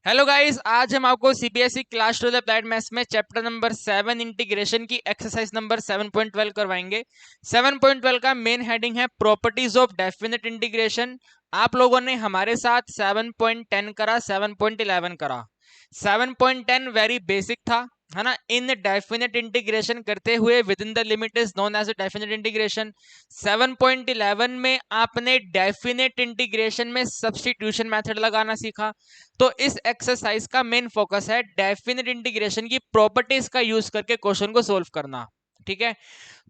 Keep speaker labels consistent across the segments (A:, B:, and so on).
A: Hello guys, आज हम आपको सीबीएसई क्लास 12 अप्लाइड मैथ्स में चैप्टर नंबर 7 इंटीग्रेशन की एक्सरसाइज नंबर 7.12 करवाएंगे। 7.12 का मेन हेडिंग है प्रॉपर्टीज ऑफ डेफिनेट इंटीग्रेशन। आप लोगों ने हमारे साथ 7.10 करा, 7.11 करा। 7.10 वेरी बेसिक था, है ना। इन डेफिनेट इंटीग्रेशन करते हुए within the limit is known as a definite integration. 7.11 में आपने डेफिनेट इंटीग्रेशन में सब्स्टिट्यूशन मेथड लगाना सीखा। तो इस एक्सरसाइज का मेन फोकस है डेफिनेट इंटीग्रेशन की प्रॉपर्टीज का यूज करके क्वेश्चन को सोल्व करना। ठीक है,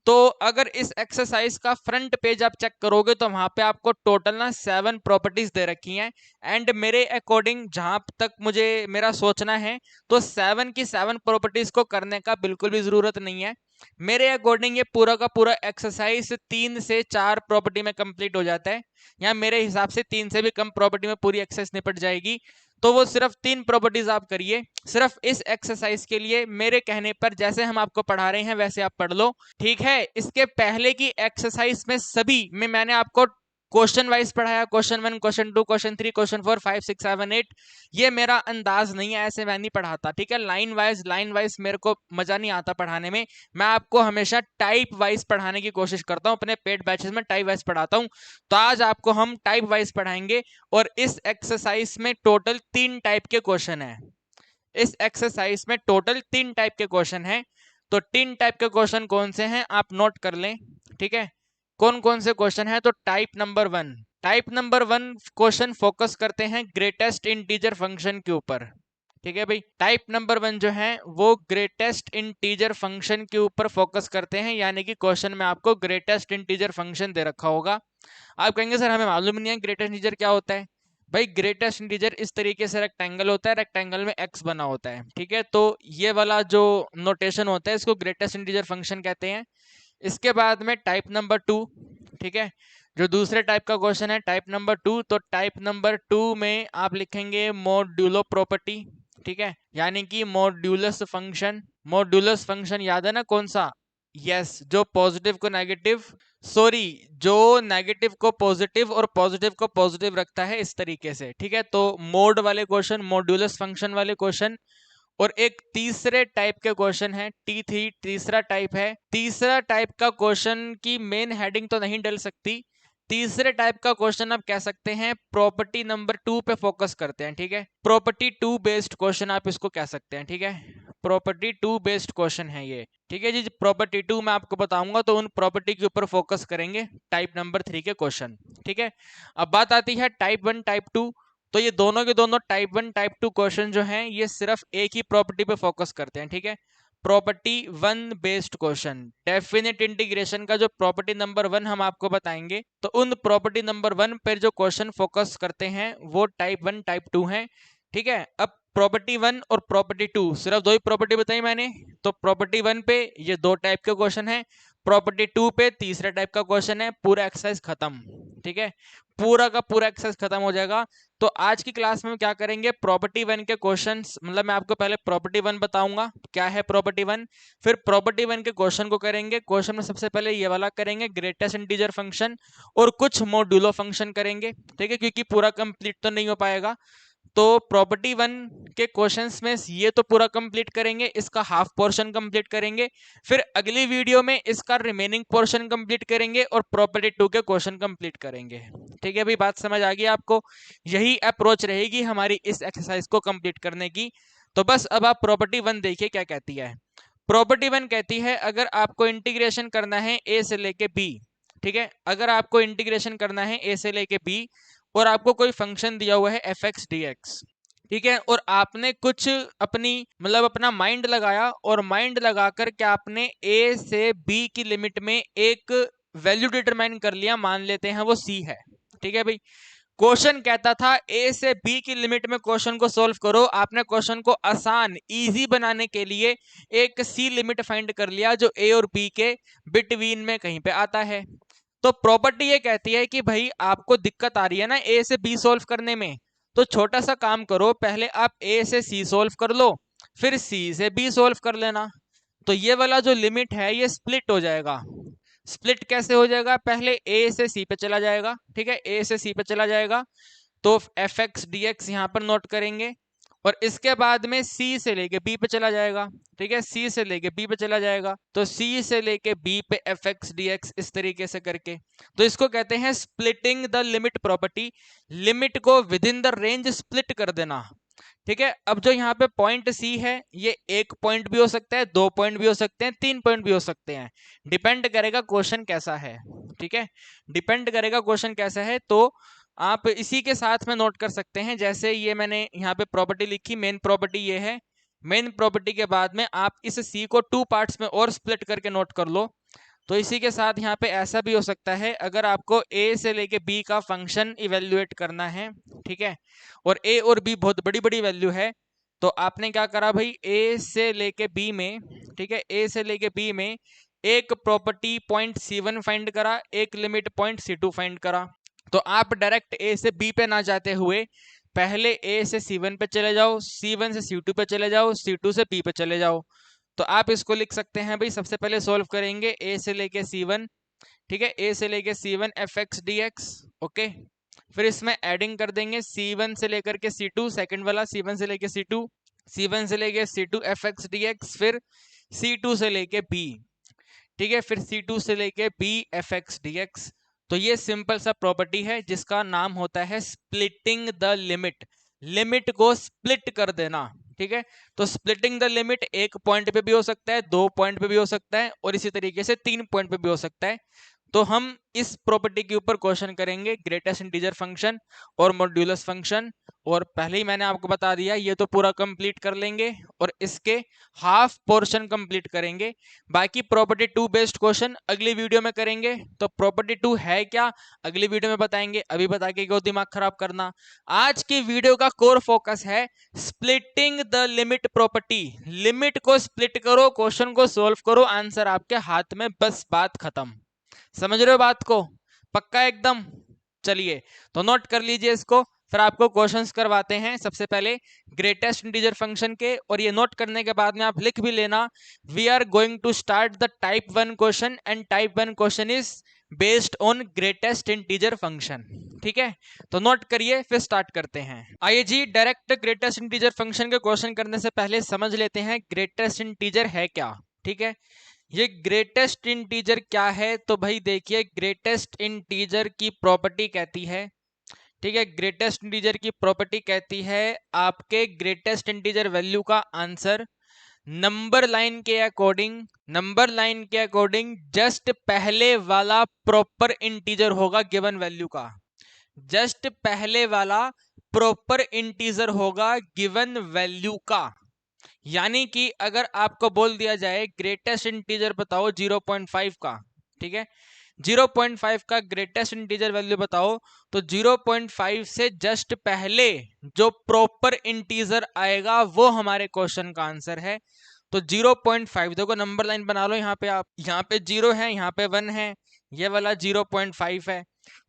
A: तो अगर इस एक्सरसाइज का फ्रंट पेज आप चेक करोगे तो वहां पे आपको टोटल ना 7 प्रॉपर्टीज दे रखी हैं। एंड मेरे अकॉर्डिंग जहां तक मुझे मेरा सोचना है तो 7 की 7 प्रॉपर्टीज को करने का बिल्कुल भी जरूरत नहीं है। मेरे अकॉर्डिंग ये पूरा का पूरा एक्सरसाइज 3 से 4 प्रॉपर्टी में कंप्लीट हो जाता है, या मेरे हिसाब से 3 से भी कम प्रॉपर्टी में पूरी एक्सरसाइज निपट जाएगी। तो वो सिर्फ 3 प्रॉपर्टीज आप करिए सिर्फ इस एक्सरसाइज के लिए। मेरे कहने पर जैसे हम आपको पढ़ा रहे हैं वैसे आप पढ़ लो, ठीक है। इसके पहले की एक्सरसाइज में सभी में मैंने आपको क्वेश्चन वाइज पढ़ाया, क्वेश्चन 1, क्वेश्चन 2, क्वेश्चन 3, क्वेश्चन 4, 5, 6, 7, 8। ये मेरा अंदाज नहीं है, ऐसे मैं नहीं पढ़ाता, ठीक है। लाइन वाइज मेरे को मजा नहीं आता पढ़ाने में। मैं आपको हमेशा टाइप वाइज पढ़ाने की कोशिश करता हूँ, अपने पेड बैचेस में टाइप वाइज पढ़ाता हूँ। तो आज आपको हम टाइप वाइज पढ़ाएंगे और इस एक्सरसाइज में टोटल 3 टाइप के क्वेश्चन है। इस एक्सरसाइज में टोटल 3 टाइप के क्वेश्चन हैं। तो 3 टाइप के क्वेश्चन कौन से हैं आप नोट कर लें, ठीक है। कौन कौन से क्वेश्चन है, तो टाइप नंबर 1 क्वेश्चन फोकस करते हैं ग्रेटेस्ट इंटीजर फंक्शन के ऊपर, ठीक है भाई। टाइप नंबर 1 जो है वो ग्रेटेस्ट इंटीजर फंक्शन के ऊपर फोकस करते हैं, यानी कि क्वेश्चन में आपको ग्रेटेस्ट इंटीजर फंक्शन दे रखा होगा। आप कहेंगे सर हमें मालूम नहीं है ग्रेटेस्ट इंटीजर क्या होता है। भाई ग्रेटेस्ट इंटीजर इस तरीके से रेक्टेंगल होता है, रेक्टेंगल में एक्स बना होता है, ठीक है। तो ये वाला जो नोटेशन होता है इसको ग्रेटेस्ट इंटीजर फंक्शन कहते हैं। इसके बाद में टाइप नंबर 2, ठीक है। जो दूसरे टाइप का क्वेश्चन है टाइप नंबर 2, तो टाइप नंबर 2 में आप लिखेंगे मॉड्यूलो प्रॉपर्टी, ठीक है, यानी कि मॉड्यूलस फंक्शन याद है ना कौन सा? यस, जो पॉजिटिव को नेगेटिव, सॉरी, जो नेगेटिव को पॉजिटिव और पॉजिटिव को पॉजिटिव रखता है, इस तरीके से, ठीक है। तो मोड वाले क्वेश्चन, मॉड्यूलस फंक्शन वाले क्वेश्चन। और एक तीसरे टाइप के क्वेश्चन है T3, तीसरा टाइप है। तीसरा टाइप का क्वेश्चन की मेन हेडिंग तो नहीं डल सकती। तीसरे टाइप का क्वेश्चन आप कह सकते हैं प्रॉपर्टी नंबर 2 पे फोकस करते हैं, ठीक है। प्रॉपर्टी 2 बेस्ड क्वेश्चन आप इसको कह सकते हैं, ठीक है। प्रॉपर्टी 2 बेस्ड क्वेश्चन है ये, ठीक है जी। प्रॉपर्टी 2 मैं आपको बताऊंगा तो उन प्रॉपर्टी के ऊपर फोकस करेंगे टाइप नंबर 3 के क्वेश्चन, ठीक है। अब बात आती है टाइप 1 टाइप 2। तो ये दोनों के दोनों टाइप 1 टाइप 2 क्वेश्चन जो हैं ये सिर्फ एक ही प्रॉपर्टी पे फोकस करते हैं, ठीक है। Property 1 based question, definite integration का जो प्रॉपर्टी नंबर 1 हम आपको बताएंगे, तो उन प्रॉपर्टी नंबर 1 पर जो क्वेश्चन फोकस करते हैं वो टाइप 1 टाइप 2 हैं, ठीक है। अब प्रॉपर्टी 1 और प्रॉपर्टी 2 सिर्फ दो ही प्रॉपर्टी बताई मैंने। तो प्रॉपर्टी 1 पे ये 2 टाइप के क्वेश्चन है, प्रॉपर्टी 2 पे तीसरा टाइप का क्वेश्चन है। पूरा एक्सरसाइज खत्म, ठीक है, पूरा का पूरा एक्सरसाइज खत्म हो जाएगा। तो आज की क्लास में क्या करेंगे, प्रॉपर्टी 1 के क्वेश्चंस, मतलब मैं आपको पहले प्रॉपर्टी 1 बताऊंगा क्या है प्रॉपर्टी 1, फिर प्रॉपर्टी 1 के क्वेश्चन को करेंगे। क्वेश्चन में सबसे पहले ये वाला करेंगे ग्रेटेस्ट इंटीजर फंक्शन और कुछ मॉड्यूलो फंक्शन करेंगे, ठीक है, क्योंकि पूरा कंप्लीट तो नहीं हो पाएगा। तो प्रॉपर्टी 1 के क्वेश्चंस में ये तो पूरा कंप्लीट करेंगे, इसका हाफ पोर्शन कंप्लीट करेंगे। फिर अगली वीडियो में इसका रिमेनिंग पोर्शन कंप्लीट करेंगे और प्रॉपर्टी 2 के क्वेश्चन कंप्लीट करेंगे, ठीक है भाई। बात समझ आ गई आपको? यही अप्रोच रहेगी हमारी इस एक्सरसाइज को कंप्लीट करने की। तो बस अब आप प्रॉपर्टी 1 देखिए क्या कहती है। प्रॉपर्टी 1 कहती है अगर आपको इंटीग्रेशन करना है ए से लेके बी, ठीक है, अगर आपको इंटीग्रेशन करना है ए से लेके बी और आपको कोई फंक्शन दिया हुआ है एफ एक्स डी एक्स, ठीक है, और आपने कुछ अपनी मतलब अपना माइंड लगाया और माइंड लगाकर क्या आपने ए से बी की लिमिट में एक वैल्यू डिटरमाइन कर लिया, मान लेते हैं वो सी है, ठीक है भाई। क्वेश्चन कहता था ए से बी की लिमिट में क्वेश्चन को सोल्व करो, आपने क्वेश्चन को आसान इजी बनाने के लिए एक सी लिमिट फाइंड कर लिया जो ए और बी के बिटवीन में कहीं पे आता है। तो प्रॉपर्टी ये कहती है कि भाई आपको दिक्कत आ रही है ना ए से बी सोल्व करने में, तो छोटा सा काम करो, पहले आप ए से सी सोल्व कर लो, फिर सी से बी सोल्व कर लेना। तो ये वाला जो लिमिट है ये स्प्लिट हो जाएगा। स्प्लिट कैसे हो जाएगा, पहले ए से सी पे चला जाएगा, ठीक है, ए से सी पे चला जाएगा। तो एफ एक्स डी एक्स यहाँ पर नोट करेंगे और इसके बाद में C से लेके B पे चला जाएगा, ठीक है, C से लेके B पे चला जाएगा, तो C से लेके B पे fx dx इस तरीके से करके, तो इसको कहते हैं splitting the limit property, limit को within the range split कर देना, ठीक है। अब जो यहाँ पे पॉइंट सी है, ये 1 पॉइंट भी हो सकता है, 2 पॉइंट भी हो सकते हैं, 3 पॉइंट भी हो सकते हैं, डिपेंड करेगा क्वेश्चन कैसा है, ठीक है, डिपेंड करेगा क्वेश्चन कैसा है। तो आप इसी के साथ में नोट कर सकते हैं, जैसे ये मैंने यहाँ पे प्रॉपर्टी लिखी, मेन प्रॉपर्टी ये है, मेन प्रॉपर्टी के बाद में आप इस सी को 2 पार्ट्स में और स्प्लिट करके नोट कर लो। तो इसी के साथ यहाँ पे ऐसा भी हो सकता है, अगर आपको ए से लेके बी का फंक्शन इवेल्युएट करना है, ठीक है, और ए और बी बहुत बड़ी बड़ी वैल्यू है, तो आपने क्या करा भाई, ए से लेके बी में, ठीक है, ए से लेके बी में एक प्रॉपर्टी पॉइंट C1 फाइंड करा, एक लिमिट पॉइंट C2 फाइंड करा। तो आप डायरेक्ट ए से बी पे ना जाते हुए पहले ए से C1 पे चले जाओ, C1 से C2 पे चले जाओ, C2 से B पे चले जाओ। तो आप इसको लिख सकते हैं भाई, सबसे पहले सॉल्व करेंगे ए से लेके C1, ठीक है, ए से लेके C1 fx dx, ओके, फिर इसमें एडिंग कर देंगे C1 से लेकर के C2, सेकंड वाला C1 से लेके C2, C1 से लेके C2 fx dx, फिर C2 से लेके B, ठीक है, फिर C2 से लेके B fx dx। तो ये सिंपल सा प्रॉपर्टी है जिसका नाम होता है स्प्लिटिंग द लिमिट, लिमिट को स्प्लिट कर देना, ठीक है। तो स्प्लिटिंग द लिमिट 1 पॉइंट पे भी हो सकता है, 2 पॉइंट पे भी हो सकता है, और इसी तरीके से 3 पॉइंट पे भी हो सकता है। तो हम इस प्रॉपर्टी के ऊपर क्वेश्चन करेंगे, ग्रेटेस्ट इंटीजर फंक्शन और मॉड्यूलस फंक्शन, और पहले ही मैंने आपको बता दिया, ये तो पूरा कंप्लीट कर लेंगे और इसके हाफ पोर्शन कंप्लीट करेंगे। बाकी प्रॉपर्टी 2 बेस्ड क्वेश्चन अगली वीडियो में करेंगे। तो प्रॉपर्टी 2 है क्या, अगली वीडियो में बताएंगे, अभी बता के क्यों दिमाग खराब करना। आज की वीडियो का कोर फोकस है splitting the limit property, limit को स्प्लिट करो, क्वेश्चन को सोल्व करो, आंसर आपके हाथ में, बस बात खत्म। समझ रहे हो बात को, पक्का एकदम। चलिए तो नोट कर लीजिए इसको, फिर आपको क्वेश्चंस करवाते हैं सबसे पहले ग्रेटेस्ट इंटीजर फंक्शन के, और ये नोट करने के बाद में आप लिख भी लेना, we are going to start the type 1 question, and type 1 question is based on greatest integer function, ठीक है। तो नोट करिए, फिर स्टार्ट करते हैं। आइए जी, डायरेक्ट ग्रेटेस्ट इंटीजर फंक्शन के क्वेश्चन करने से पहले समझ लेते हैं ग्रेटेस्ट इंटीजर है क्या, ठीक है। ये ग्रेटेस्ट इंटीजर क्या है, तो भाई देखिए, ग्रेटेस्ट इंटीजर की प्रॉपर्टी कहती है, ठीक है, ग्रेटेस्ट इंटीजर की प्रॉपर्टी कहती है आपके ग्रेटेस्ट इंटीजर वैल्यू का आंसर नंबर लाइन के अकॉर्डिंग, नंबर लाइन के अकॉर्डिंग जस्ट पहले वाला प्रॉपर इंटीजर होगा गिवन वैल्यू का, जस्ट पहले वाला प्रॉपर इंटीजर होगा गिवन वैल्यू का। यानी कि अगर आपको बोल दिया जाए ग्रेटेस्ट इंटीजर बताओ 0.5 का, ठीक है, 0.5 का ग्रेटेस्ट इंटीजर वैल्यू बताओ, तो 0.5 से जस्ट पहले जो प्रॉपर इंटीजर आएगा वो हमारे क्वेश्चन का आंसर है। तो 0.5 देखो, नंबर लाइन बना लो, यहाँ पे आप, यहाँ पे 0 है, यहाँ पे 1 है, ये वाला 0.5 है।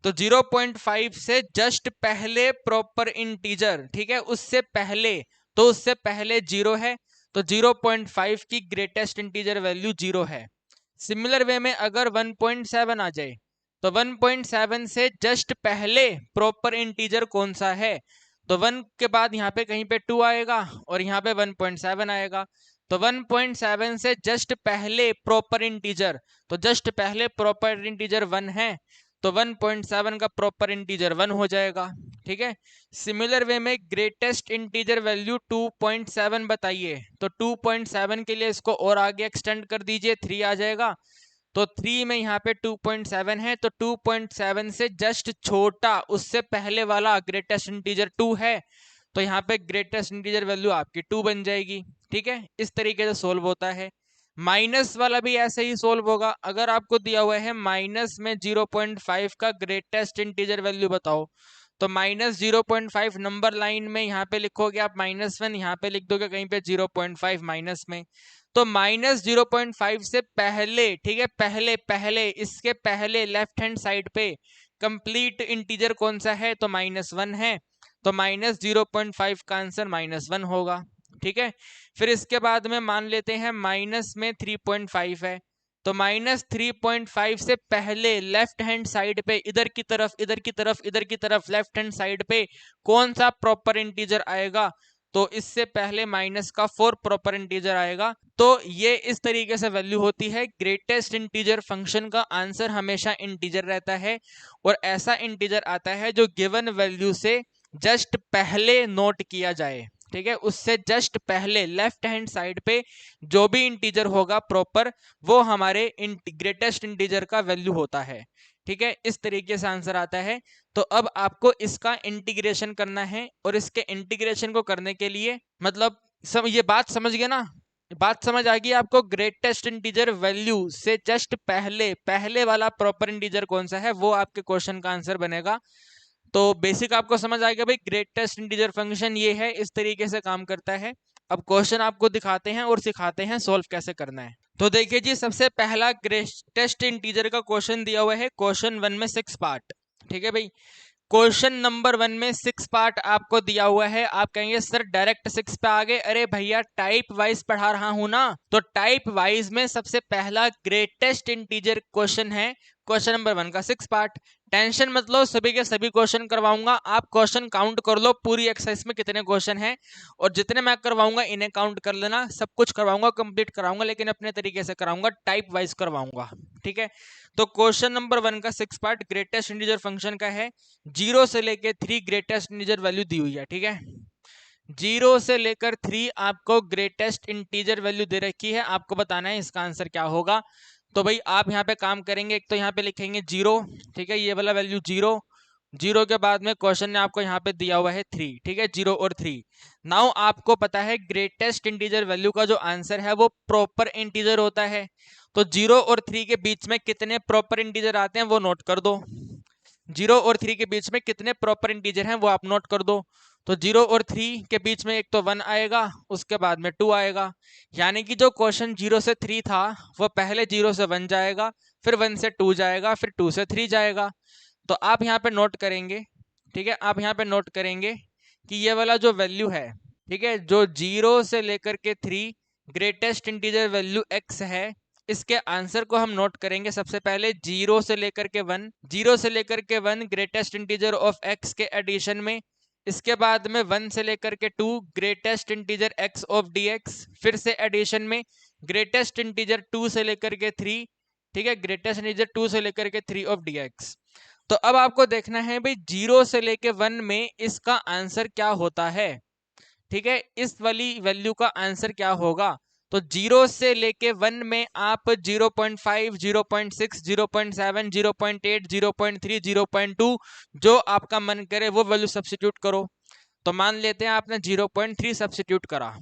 A: तो 0.5 से जस्ट पहले प्रॉपर इंटीजर, ठीक है, उससे पहले, तो उससे पहले 0 है, तो 0.5 की ग्रेटेस्ट इंटीजर वैल्यू 0 है। सिमिलर वे में अगर 1.7 आ जाए, तो 1.7 से जस्ट पहले प्रॉपर इंटीजर कौन सा है, तो 1 के बाद यहाँ पे कहीं पे 2 आएगा और यहाँ पे 1.7 आएगा। तो 1.7 से जस्ट पहले प्रॉपर इंटीजर, तो जस्ट पहले प्रॉपर इंटीजर 1 है, तो 1.7 का प्रॉपर इंटीजर 1 हो जाएगा, ठीक है। सिमिलर वे में ग्रेटेस्ट इंटीजर वैल्यू 2.7 बताइए, तो 2.7 के लिए इसको और आगे एक्सटेंड कर दीजिए, 3 आ जाएगा। तो 3 में यहाँ पे 2.7 है, तो 2.7 से जस्ट छोटा, उससे पहले वाला ग्रेटेस्ट इंटीजर 2 है, तो यहाँ पे ग्रेटेस्ट इंटीजर वैल्यू आपकी 2 बन जाएगी, ठीक है। इस तरीके से सोल्व होता है। माइनस वाला भी ऐसे ही सोल्व होगा। अगर आपको दिया हुआ है माइनस में 0.5 का ग्रेटेस्ट इंटीजर वैल्यू बताओ, तो -0.5 नंबर लाइन में यहाँ पे लिखोगे आप -1, यहाँ पे लिख दोगे कहीं पे 0.5 माइनस में, तो -0.5 से पहले, ठीक है, पहले पहले इसके पहले लेफ्ट हैंड साइड पे कंप्लीट इंटीजर कौन सा है, तो -1 है, तो -0.5 का आंसर -1 होगा, ठीक है। फिर इसके बाद में मान लेते हैं माइनस में 3.5 है, तो -3.5 से पहले लेफ्ट हैंड साइड पे, इधर की तरफ, इधर की तरफ, इधर की तरफ, लेफ्ट हैंड साइड पे कौन सा प्रॉपर इंटीजर आएगा, तो इससे पहले माइनस का 4 प्रॉपर इंटीजर आएगा। तो ये इस तरीके से वैल्यू होती है। ग्रेटेस्ट इंटीजर फंक्शन का आंसर हमेशा इंटीजर रहता है और ऐसा इंटीजर आता है जो गिवन वैल्यू से जस्ट पहले नोट किया जाए। ठीक है, उससे जस्ट पहले लेफ्ट हैंड साइड पे जो भी इंटीजर होगा प्रॉपर, वो हमारे ग्रेटेस्ट इंटीजर का वैल्यू होता है। ठीक है, इस तरीके से आंसर आता है। तो अब आपको इसका इंटीग्रेशन करना है और इसके इंटीग्रेशन को करने के लिए मतलब ये बात समझ गए ना, बात समझ आ गई आपको। ग्रेटेस्ट इंटीजर वैल्यू से जस्ट पहले पहले वाला प्रॉपर इंटीजर कौन सा है, वो आपके क्वेश्चन का आंसर बनेगा। तो बेसिक आपको समझ आ गया भाई, ग्रेटेस्ट इंटीजर फंक्शन ये है, इस तरीके से काम करता है। अब क्वेश्चन आपको दिखाते हैं और सिखाते हैं सॉल्व कैसे करना है। तो देखिए जी, सबसे पहला ग्रेटेस्ट इंटीजर का क्वेश्चन दिया हुआ है क्वेश्चन 1 में 6 पार्ट। ठीक है भाई, क्वेश्चन नंबर 1 में 6 पार्ट आपको दिया हुआ है। आप कहेंगे सर डायरेक्ट 6 पे आ गए। अरे भैया, टाइप वाइज पढ़ा रहा हूं ना, तो टाइप वाइज में सबसे पहला ग्रेटेस्ट इंटीजर क्वेश्चन है क्वेश्चन नंबर 1 का 6 पार्ट। टेंशन मत लो, सभी के सभी क्वेश्चन करवाऊंगा। आप क्वेश्चन काउंट कर लो पूरी एक्सरसाइज में कितने क्वेश्चन हैं, और जितने मैं करवाऊंगा इन्हें काउंट कर लेना। सब कुछ करवाऊंगा, कंप्लीट कराऊंगा, लेकिन अपने तरीके से कराऊंगा, टाइप वाइज करवाऊंगा। ठीक है, तो क्वेश्चन नंबर 1 का 6 पार्ट ग्रेटेस्ट इंटीजर फंक्शन का है। 0 से लेकर 3 ग्रेटेस्ट इंटीजर वैल्यू दी हुई है। ठीक है, 0 से लेकर 3 आपको ग्रेटेस्ट इंटीजर वैल्यू दे रखी है, आपको बताना है इसका आंसर क्या होगा। तो भाई आप यहाँ पे काम करेंगे, एक तो यहाँ पे लिखेंगे 0। ठीक है, ये वाला वैल्यू 0। 0 के बाद में क्वेश्चन ने आपको यहाँ पे दिया हुआ है 3। ठीक है, 0 और 3। नाउ आपको पता है ग्रेटेस्ट इंटीजर वैल्यू का जो आंसर है वो प्रॉपर इंटीजर होता है। तो 0 और 3 के बीच में कितने प्रॉपर इंटीजर आते हैं वो नोट कर दो। 0 और 3 के बीच में कितने प्रॉपर इंटीजर हैं वो आप नोट कर दो। तो 0 और 3 के बीच में एक तो 1 आएगा, उसके बाद में 2 आएगा। यानी कि जो क्वेश्चन 0 से 3 था वो पहले 0 से 1 जाएगा, फिर 1 से 2 जाएगा, फिर 2 से 3 जाएगा। तो आप यहाँ पे नोट करेंगे, ठीक है, आप यहाँ पे नोट करेंगे कि ये वाला जो वैल्यू है, ठीक है, जो 0 से लेकर के 3 ग्रेटेस्ट इंटीजर वैल्यू x है, इसके आंसर को हम नोट करेंगे। सबसे पहले 0 से लेकर के 1, 0 से लेकर के 1 ग्रेटेस्ट इंटीजर ऑफ x के एडिशन में। इसके बाद में 1 से लेकर के 2 greatest integer x of dx, फिर से एडिशन में ग्रेटेस्ट इंटीजर 2 से लेकर के 3। ठीक है, ग्रेटेस्ट इंटीजर 2 से लेकर के 3 ऑफ dx। तो अब आपको देखना है भाई 0 से लेके 1 में इसका आंसर क्या होता है। ठीक है, इस वाली वैल्यू का आंसर क्या होगा। तो 0 से लेके 1 में आप 0.5, 0.6, 0.7, 0.8, 0.3, 0.2 जो आपका मन करे वो वैल्यू सब्स्टिट्यूट करो। तो मान लेते हैं आपने 0.3 सब्स्टिट्यूट करा,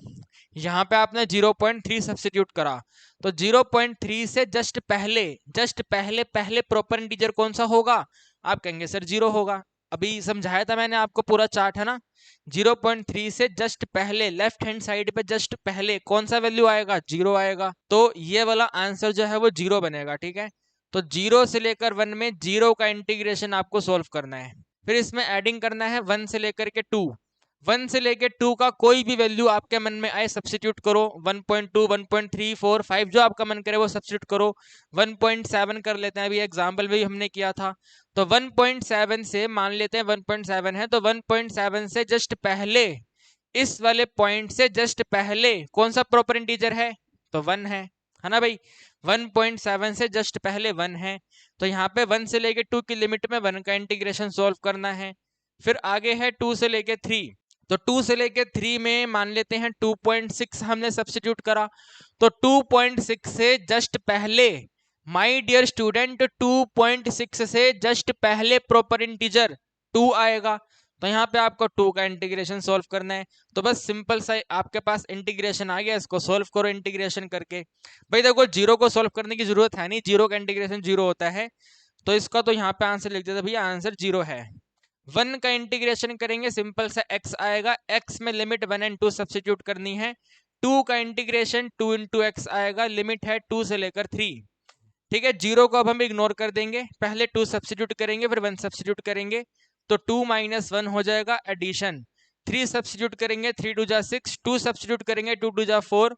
A: यहाँ पे आपने 0.3 सब्स्टिट्यूट करा। तो 0.3 से जस्ट पहले पहले प्रॉपर इंटीजर कौन सा होगा, आप कहेंगे सर 0 होगा। अभी समझाया था मैंने आपको, पूरा चार्ट है ना। 0.3 से जस्ट पहले लेफ्ट हैंड साइड पे जस्ट पहले कौन सा वैल्यू आएगा, 0 आएगा। तो ये वाला आंसर जो है वो 0 बनेगा। ठीक है, तो 0 से लेकर 1 में 0 का इंटीग्रेशन आपको सोल्व करना है। फिर इसमें एडिंग करना है 1 से लेकर के 2। 1 से लेके 2 का कोई भी वैल्यू आपके मन में आए सब्स्टिट्यूट करो। 1.2, 1.3, 4, 5 जो आपका मन करे वो सब्स्टिट्यूट करो। 1.7 कर लेते हैं, अभी एग्जाम्पल भी हमने किया था। तो 1.7 से मान लेते हैं 1.7 है, तो 1.7 से जस्ट पहले इस वाले पॉइंट से जस्ट पहले कौन सा प्रॉपर इंटीजर है, तो 1 है ना भाई। 1.7 से जस्ट पहले 1 है, तो यहाँ पे 1 से लेके 2 की लिमिट में 1 का इंटीग्रेशन सॉल्व करना है। फिर आगे है 2 से लेके 3। तो 2 से लेके 3 में मान लेते हैं 2.6 हमने सब्स्टिट्यूट करा। तो 2.6 से जस्ट पहले, माय डियर स्टूडेंट, 2.6 से जस्ट पहले प्रॉपर इंटीजर 2 आएगा। तो यहाँ पे आपको 2 का इंटीग्रेशन सॉल्व करना है। तो बस सिंपल सा आपके पास इंटीग्रेशन आ गया, इसको सॉल्व करो इंटीग्रेशन करके। भाई देखो 0 को सॉल्व करने की जरूरत है नहीं, 0 का इंटीग्रेशन 0 होता है। तो इसका तो यहाँ पे आंसर लिख देते भैया, आंसर 0 है। 1 का इंटीग्रेशन करेंगे, सिंपल सा x आएगा, x में लिमिट 1 एंड 2 सब्स्टिट्यूट करनी है। 2 का इंटीग्रेशन 2 इंटू एक्स आएगा, लिमिट है 2 से लेकर 3। ठीक है, 0 को अब हम इग्नोर कर देंगे, पहले 2 सब्स्टिट्यूट करेंगे फिर 1 सब्स्टिट्यूट करेंगे। तो 2 माइनस 1 हो जाएगा एडिशन। 3 सब्स्टिट्यूट करेंगे, 3 2 जा 6, 2 सब्स्टिट्यूट करेंगे, 2 2 जा 4।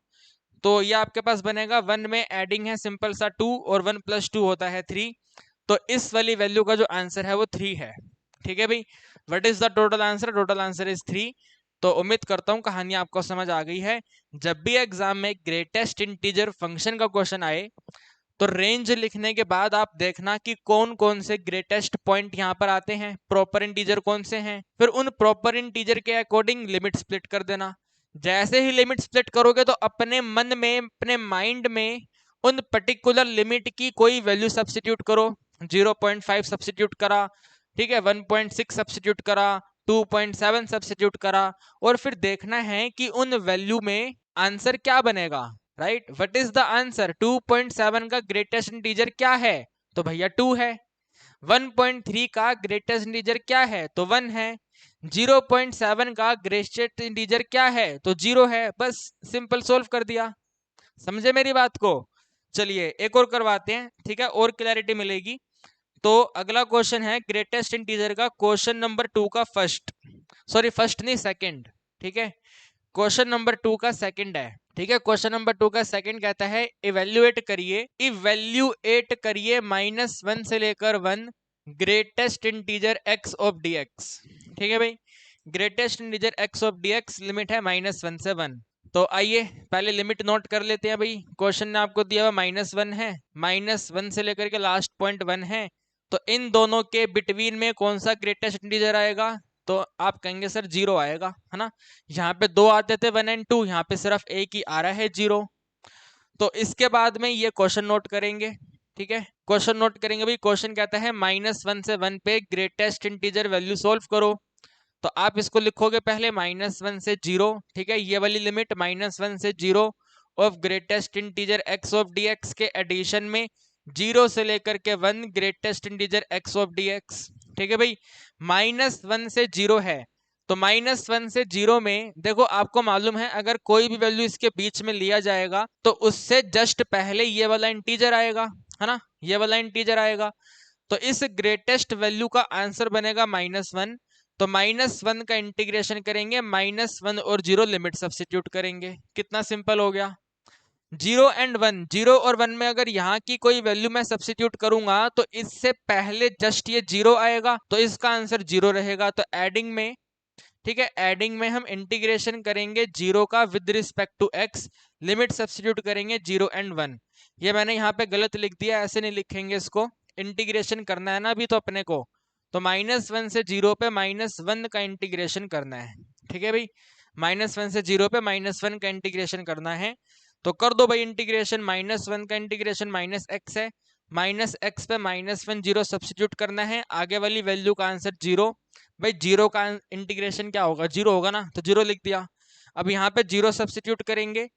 A: तो ये आपके पास बनेगा 1 में एडिंग है सिंपल सा 2, और 1 + 2 होता है 3। तो इस वाली वैल्यू का जो आंसर है वो 3 है। ठीक है भाई, what is the total answer, total answer is 3। तो उम्मीद करता हूं कहानी आपको समझ आ गई है। जब भी एग्जाम में ग्रेटेस्ट इंटीजर फंक्शन का क्वेश्चन आए तो रेंज लिखने के बाद आप देखना कि कौन कौन से ग्रेटेस्ट पॉइंट यहाँ पर आते हैं, प्रॉपर इंटीजर कौन से हैं, फिर उन प्रॉपर इंटीजर के अकॉर्डिंग लिमिट स्प्लिट कर देना। जैसे ही लिमिट स्प्लिट करोगे तो अपने मन में, अपने माइंड में उन पर्टिकुलर लिमिट की कोई वैल्यू सब्स्टिट्यूट करो। 0.5 सब्स्टिट्यूट करा, ठीक है, 1.6 सब्स्टिट्यूट करा, 2.7 सब्स्टिट्यूट करा, और फिर देखना है कि उन वैल्यू में आंसर क्या बनेगा। Right, what is the answer? 2.7 का ग्रेटेस्ट इंटीजर क्या है? तो भैया 2 है। 1.3 का ग्रेटेस्ट इंटीजर क्या है? तो 1 है। 0.7 का ग्रेटेस्ट इंटीजर क्या है? तो 0 है। बस सिंपल सोल्व कर दिया। समझे मेरी बात को? चलिए एक और करवाते हैं, ठीक है, और क्लैरिटी मिलेगी। तो अगला क्वेश्चन है ग्रेटेस्ट इंटीजर का, क्वेश्चन नंबर 2 का फर्स्ट, सॉरी फर्स्ट नहीं सेकंड, ठीक है, क्वेश्चन नंबर 2 का सेकंड है। ठीक है, क्वेश्चन नंबर 2 का सेकंड कहता है इवेल्युएट करिए -1 से लेकर 1 greatest integer x of dx। ठीक है भाई, greatest integer x of dx limit है -1 से 1। तो आइए पहले लिमिट नोट कर लेते हैं भाई। क्वेश्चन ने आपको दिया हुआ -1 है, -1 से लेकर के लास्ट पॉइंट 1 है, तो इन दोनों के बिटवीन में कौन सा ग्रेटेस्ट इंटीजर आएगा? तो आप कहेंगे सर 0 आएगा, है ना। यहाँ पे 2 आते थे 1 और 2, यहाँ पे सिर्फ एक ही आ रहा है 0। तो इसके बाद में ये क्वेश्चन नोट करेंगे। ठीक है, क्वेश्चन नोट करेंगे भाई। क्वेश्चन कहता है -1 से 1 पे ग्रेटेस्ट इंटीजर वैल्यू सोल्व करो। तो आप इसको लिखोगे पहले -1 से 0, ठीक है, ये वाली लिमिट -1 से 0 of greatest integer x of dx के एडिशन में 0 से लेकर के 1 greatest integer x of dx। ठीक है भाई, -1 से 0 है, तो -1 से 0 में देखो आपको मालूम है अगर कोई भी वैल्यू इसके बीच में लिया जाएगा तो उससे जस्ट पहले ये वाला इंटीजर आएगा, है ना, ये वाला इंटीजर आएगा। तो इस ग्रेटेस्ट वैल्यू का आंसर बनेगा -1। तो -1 का इंटीग्रेशन करेंगे, -1 और 0 लिमिट सब्स्टिट्यूट करेंगे। कितना सिंपल हो गया। 0 एंड 1, 0 और 1 में अगर यहाँ की कोई वैल्यू मैं सब्स्टिट्यूट करूंगा तो इससे पहले जस्ट ये 0 आएगा, तो इसका आंसर 0 रहेगा। तो एडिंग में, ठीक है, एडिंग में हम इंटीग्रेशन करेंगे 0 का with respect to x, limit substitute करेंगे 0 एंड 1। ये मैंने यहाँ पे गलत लिख दिया, ऐसे नहीं लिखेंगे इसको, इंटीग्रेशन करना है ना अभी तो अपने को। तो -1 से 0 पे -1 का इंटीग्रेशन करना है। ठीक है भाई, -1 से 0 पे -1 का इंटीग्रेशन करना है। तो कर दो भाई इंटीग्रेशन। -1 का इंटीग्रेशन -x है, -x पे -1 0 सब्स्टिट्यूट करना है, आगे वाली वैल्यू का आंसर 0। भाई 0 का इंटीग्रेशन क्या होगा? 0 होगा ना, तो 0 लिख दिया। अब यहाँ पे 0 सब्स्टिट्यूट करेंगे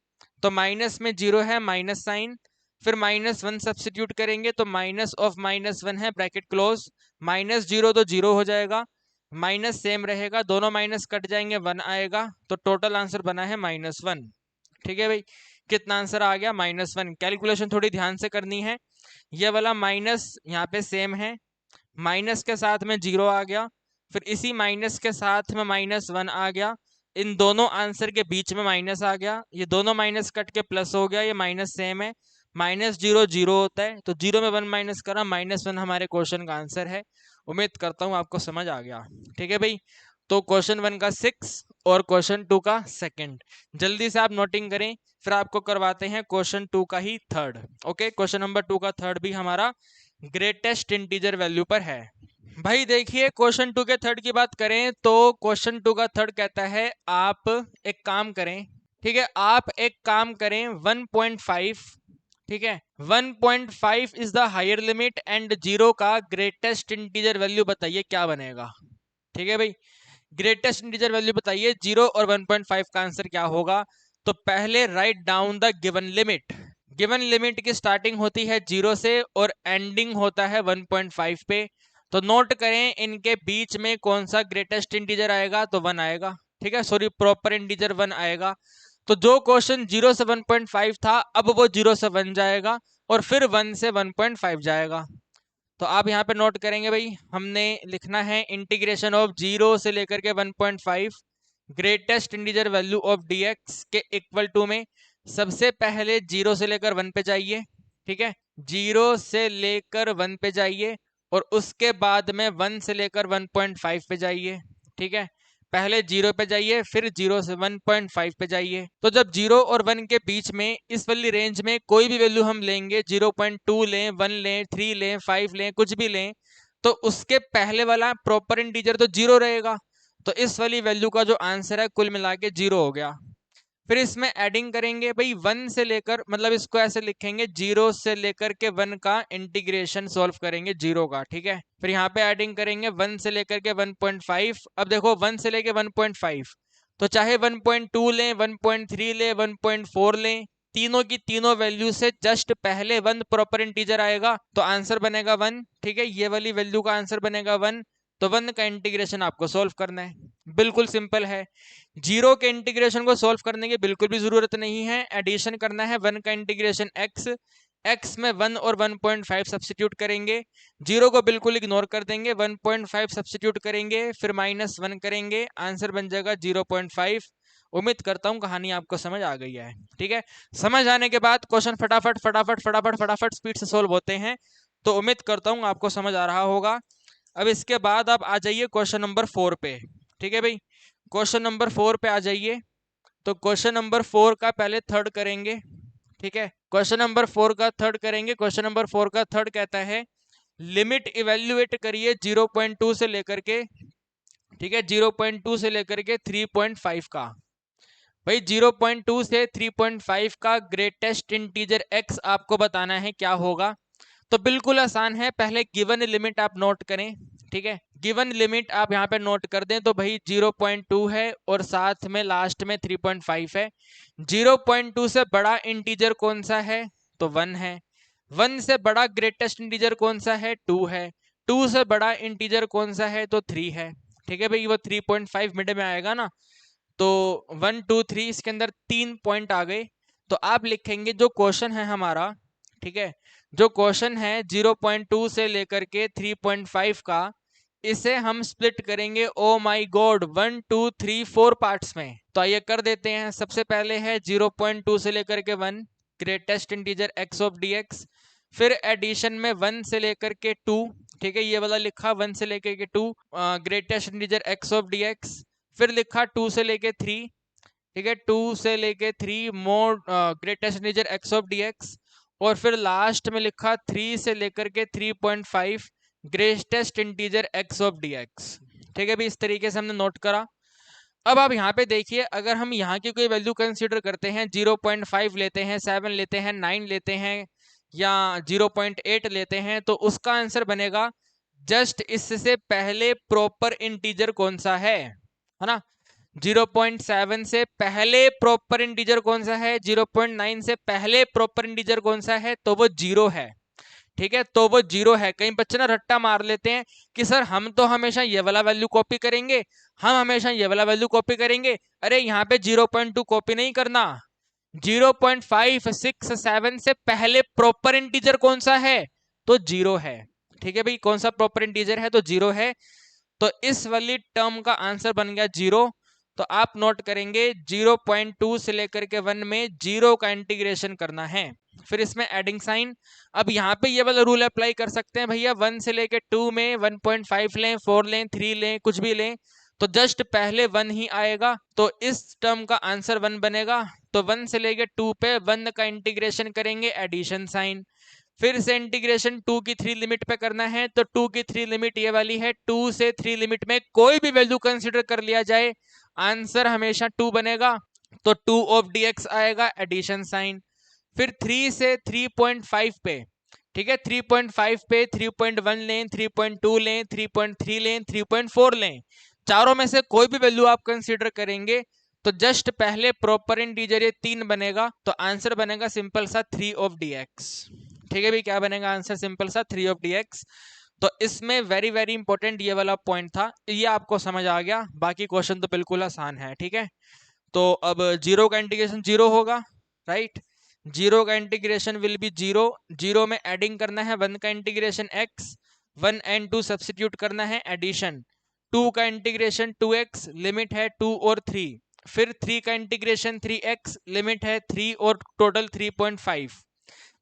A: तो माइनस में 0 है, माइनस साइन, फिर -1 सब्स्टिट्यूट करेंगे तो माइनस ऑफ -1 है, ब्रैकेट क्लोज, -0 तो 0 हो जाएगा, माइनस सेम रहेगा, दोनों माइनस कट जाएंगे, 1 आएगा, तो टोटल आंसर बना है -1। ठीक है भाई, कितना आंसर आ गया? -1। कैलकुलेशन थोड़ी ध्यान से करनी है। ये वाला माइनस यहाँ पे सेम है, माइनस के साथ में 0 आ गया, फिर इसी माइनस के साथ में -1 आ गया, इन दोनों आंसर के बीच में माइनस आ गया, ये दोनों माइनस कट के प्लस हो गया, ये माइनस सेम है, -0 0 होता है, तो 0 में 1 माइनस करा, -1 हमारे क्वेश्चन का आंसर है। उम्मीद करता हूँ आपको समझ आ गया। ठीक है भाई, तो क्वेश्चन 1 का 6 और क्वेश्चन 2 का सेकंड जल्दी से आप नोटिंग करें, फिर आपको करवाते हैं क्वेश्चन 2 का ही थर्ड। ओके, क्वेश्चन नंबर 2 का थर्ड भी हमारा ग्रेटेस्ट इंटीजर वैल्यू पर है। भाई देखिए, क्वेश्चन 2 के थर्ड की बात करें तो क्वेश्चन 2 का थर्ड कहता है आप एक काम करें, ठीक है, आप एक काम करें 1.5, ठीक है, 1.5 is the higher limit and 0 का ग्रेटेस्ट इंटीजर वैल्यू बताइए क्या बनेगा। ठीक है भाई, ग्रेटेस्ट इंटीजर वैल्यू बताइए 0 और 1.5 का आंसर क्या होगा। तो पहले write down the given limit. Given limit की स्टार्टिंग होती है 0 से और एंडिंग होता है 1.5 पे। तो नोट करें इनके बीच में कौन सा ग्रेटेस्ट इंटीजर आएगा, तो 1 आएगा। ठीक है, सॉरी प्रॉपर इंटीजर 1 आएगा। तो जो क्वेश्चन 0 से 1.5 था अब वो 0 से 1 जाएगा और फिर 1 से 1.5 जाएगा। तो आप यहाँ पे नोट करेंगे भाई, हमने लिखना है इंटीग्रेशन ऑफ 0 से लेकर के 1.5 greatest integer value of dx के इक्वल टू में सबसे पहले 0 से लेकर 1 पे जाइए। ठीक है, 0 से लेकर 1 पे जाइए और उसके बाद में 1 से लेकर 1.5 पे जाइए। ठीक है, पहले 0 पे जाइए, फिर 0 से 1.5 पे जाइए। तो जब 0 और 1 के बीच में इस वाली रेंज में कोई भी वैल्यू हम लेंगे, 0.2 लें, 1 लें, 3 लें, 5 लें, कुछ भी लें, तो उसके पहले वाला प्रॉपर इंटीजर तो 0 रहेगा। तो इस वाली वैल्यू का जो आंसर है कुल मिला के 0 हो गया। फिर इसमें एडिंग करेंगे भाई, 1 से लेकर, मतलब इसको ऐसे लिखेंगे, 0 से लेकर के 1 का इंटीग्रेशन सॉल्व करेंगे 0 का, ठीक है। फिर यहाँ पे एडिंग करेंगे 1 से लेकर के 1.5। अब देखो 1 से लेकर 1.5, तो चाहे 1.2 लें, 1.3 लें, 1.4 लें, तीनों की तीनों वैल्यू से जस्ट पहले 1 प्रॉपर इंटीजर आएगा तो आंसर बनेगा 1, ठीक है। ये वाली वैल्यू का आंसर बनेगा 1, तो 1 का इंटीग्रेशन आपको सॉल्व करना है, बिल्कुल सिंपल है। 0 के इंटीग्रेशन को सॉल्व करने की बिल्कुल भी जरूरत नहीं है, एडिशन करना है। 1 का इंटीग्रेशन x में 1 और 1.5 सब्स्टिट्यूट करेंगे, 0 को बिल्कुल इग्नोर कर देंगे, 1.5 सब्स्टिट्यूट करेंगे, फिर -1 करेंगे, आंसर बन जाएगा 0.5। उम्मीद करता हूं कहानी आपको समझ आ गई है, ठीक है। समझ आने के बाद क्वेश्चन फटाफट फटाफट फटाफट फटाफट स्पीड से सोल्व होते हैं, तो उम्मीद करता हूं आपको समझ आ रहा होगा। अब इसके बाद आप आ जाइए क्वेश्चन नंबर 4 पे, ठीक है भाई। क्वेश्चन नंबर 4 पे आ जाइए। तो क्वेश्चन नंबर 4 का पहले थर्ड करेंगे, ठीक है। क्वेश्चन नंबर 4 का थर्ड करेंगे। क्वेश्चन नंबर 4 का थर्ड कहता है लिमिट इवेल्युएट करिए 0.2 से लेकर के, ठीक है, 0.2 से लेकर के 3.5 का। भाई 0.2 से 3.5 का ग्रेटेस्ट इंटीजर x आपको बताना है क्या होगा। तो बिल्कुल आसान है, पहले गिवन लिमिट आप नोट करें, ठीक है। गिवन लिमिट आप यहाँ पे नोट कर दें, तो भाई 0.2 है और साथ में लास्ट में 3.5 है। 0.2 से बड़ा इंटीजर कौन सा है, तो 1 है। 1 से बड़ा ग्रेटेस्ट इंटीजर कौन सा है, 2 है। 2 से बड़ा इंटीजर कौन सा है, तो 3 है, ठीक है भाई। वो 3.5 मिड में आएगा ना, तो 1 2 3 इसके अंदर 3 पॉइंट आ गए। तो आप लिखेंगे जो क्वेश्चन है हमारा, ठीक है, जो क्वेश्चन है 0.2 से लेकर के 3.5 का, इसे हम स्प्लिट करेंगे, ओ माय गॉड, 1 2 3 4 पार्ट्स में। तो आइए कर देते हैं। सबसे पहले है 0.2 से लेकर के 1 greatest integer x of dx, फिर एडिशन में 1 से लेकर के 2, ठीक है, ये वाला लिखा 1 से लेकर के 2 greatest integer x of dx, फिर लिखा 2 से लेके 3, ठीक है, 2 से लेके 3 more greatest integer x of dx, और फिर लास्ट में लिखा 3 से लेकर के 3.5 greatest integer x of dx, ठीक है भी। इस तरीके से हमने नोट करा। अब आप यहाँ पे देखिए, अगर हम यहाँ की कोई वैल्यू कंसीडर करते हैं, 0.5 लेते हैं, 7 लेते हैं, 9 लेते हैं, या 0.8 लेते हैं, तो उसका आंसर बनेगा जस्ट इससे पहले प्रॉपर इंटीजर कौन सा है ना। 0.7 से पहले प्रॉपर इंटीजर कौन सा है, 0.9 से पहले प्रॉपर इंटीजर कौन सा है, तो वो 0 है, ठीक है। तो वो 0 है। कई बच्चे ना रट्टा मार लेते हैं कि सर हम तो हमेशा ये वाला वैल्यू कॉपी करेंगे, हम हमेशा ये वाला वैल्यू कॉपी करेंगे। अरे यहाँ पे 0.2 कॉपी नहीं करना, 0.5 6 7 से पहले प्रॉपर इंटीजर कौन सा है, तो 0 है, ठीक है भाई। कौन सा प्रॉपर इंटीजर है, तो 0 है। तो इस वाली टर्म का आंसर बन गया 0। तो आप नोट करेंगे 0.2 से लेकर के 1 में 0 का इंटीग्रेशन करना है, फिर इसमें एडिंग साइन। अब यहाँ पे ये वाला रूल अप्लाई कर सकते हैं भैया, 1 से लेकर 2 में 1.5 लें, 4 लें, 3 लें, कुछ भी लें, तो जस्ट पहले 1 ही आएगा, तो इस टर्म का आंसर 1 बनेगा। तो 1 से लेकर 2 पे 1 का इंटीग्रेशन करेंगे, एडिशन साइन, फिर से इंटीग्रेशन 2 की 3 लिमिट पे करना है। तो 2 की 3 लिमिट ये वाली है, 2 से 3 लिमिट में कोई भी वैल्यू कंसीडर कर लिया जाए, आंसर हमेशा 2 बनेगा। तो 2 ऑफ dx आएगा, एडिशन साइन। फिर 3 से 3.5 पे, ठीक है, 3.5 पे 3.1 लें, 3.2 लें, 3.3 लें, 3.4 लें, चारों में से कोई भी वैल्यू आप कंसीडर करेंगे, तो जस्ट पहले प्रॉपर इंटीजर ये 3 बनेगा, तो आंसर बनेगा सिंपल सा 3 ऑफ dx, ठीक है भाई। क्या बनेगा आंसर, सिंपल सा 3 ऑफ dx। तो इसमें वेरी वेरी इंपॉर्टेंट ये वाला पॉइंट था, ये आपको समझ आ गया। बाकी क्वेश्चन तो बिल्कुल आसान है, ठीक है। तो अब 0 का इंटीग्रेशन 0 होगा, राइट। 0 का इंटीग्रेशन विल बी 0। 0 में एडिंग करना है 1 का इंटीग्रेशन x, 1 एंड 2 सब्स्टिट्यूट करना है, एडिशन। 2 का इंटीग्रेशन 2x, लिमिट है 2 और 3, फिर 3 का इंटीग्रेशन 3x, लिमिट है 3 और टोटल 3.5।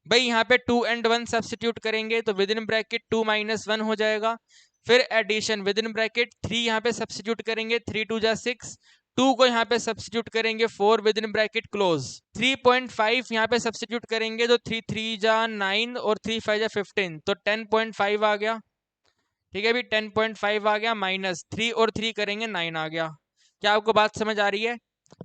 A: भाई यहाँ पे 2 एंड 1 सब्स्टिट्यूट करेंगे, तो विद इन ब्रैकेट 2 - 1 हो जाएगा, फिर एडिशन विद इन ब्रैकेट 3 यहाँ पे सब्स्टिट्यूट करेंगे, 3 2 जा 6, 2 को यहाँ पे सब्स्टिट्यूट करेंगे 4 विद इन ब्रैकेट क्लोज, 3.5 यहाँ पे सब्स्टिट्यूट करेंगे तो 3 3 जा 9 और 3 5 जा 15, तो 10.5 आ गया। ठीक है भी 10.5 आ गया, माइनस 3 और 3 करेंगे 9 आ गया। क्या आपको बात समझ आ रही है?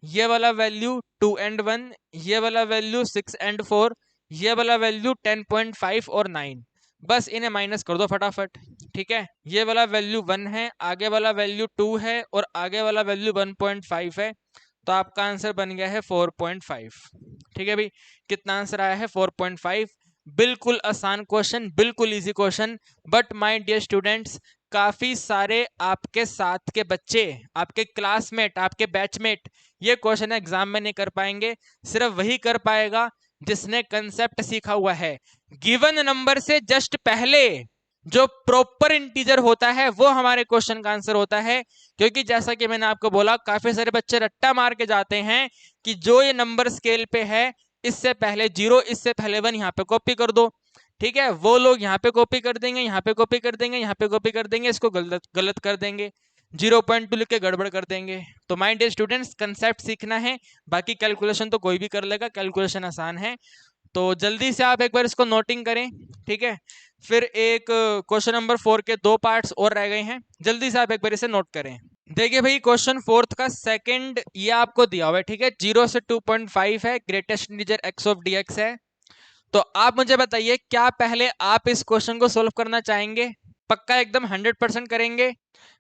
A: ये वाला वैल्यू 2 and 1, ये वाला वैल्यू 6 and 4, ये वाला वैल्यू 10.5 और 9, बस इन्हें माइनस कर दो फटाफट। ठीक है, ये वाला वैल्यू 1 है, आगे वाला वैल्यू 2 है और आगे वाला वैल्यू 1.5 है, तो आपका आंसर बन गया है 4.5। ठीक है भाई, कितना आंसर आया है? 4.5। बिल्कुल आसान क्वेश्चन, बिल्कुल easy question, but my dear students काफी सारे आपके साथ के बच्चे, आपके क्लासमेट, आपके बैचमेट ये क्वेश्चन एग्जाम में नहीं कर पाएंगे। सिर्फ वही कर पाएगा जिसने कंसेप्ट सीखा हुआ है। गिवन नंबर से जस्ट पहले जो प्रॉपर इंटीजर होता है वो हमारे क्वेश्चन का आंसर होता है, क्योंकि जैसा कि मैंने आपको बोला काफी सारे बच्चे रट्टा मार के जाते हैं कि जो ये नंबर स्केल पे है इससे पहले 0, इससे पहले 1 यहाँ पे कॉपी कर दो। ठीक है, वो लोग यहाँ पे कॉपी कर देंगे, यहाँ पे कॉपी कर देंगे, यहाँ पे कॉपी कर देंगे, इसको गलत गलत कर देंगे, 0.2 लिख के गड़बड़ कर देंगे। तो माय डियर स्टूडेंट्स कंसेप्ट सीखना है, बाकी कैलकुलेशन तो कोई भी कर लेगा, कैलकुलेशन आसान है। तो जल्दी से आप एक बार इसको नोटिंग करें। ठीक है, फिर एक क्वेश्चन नंबर 4 के 2 पार्ट्स और रह गए हैं, जल्दी से आप एक बार इसे नोट करें। देखिए भाई क्वेश्चन 4 का सेकंड ये आपको दिया हुआ है। ठीक है, 0 से 2.5 है, greatest integer x of dx है। तो आप मुझे बताइए क्या पहले आप इस क्वेश्चन को सोल्व करना चाहेंगे? पक्का एकदम 100% करेंगे?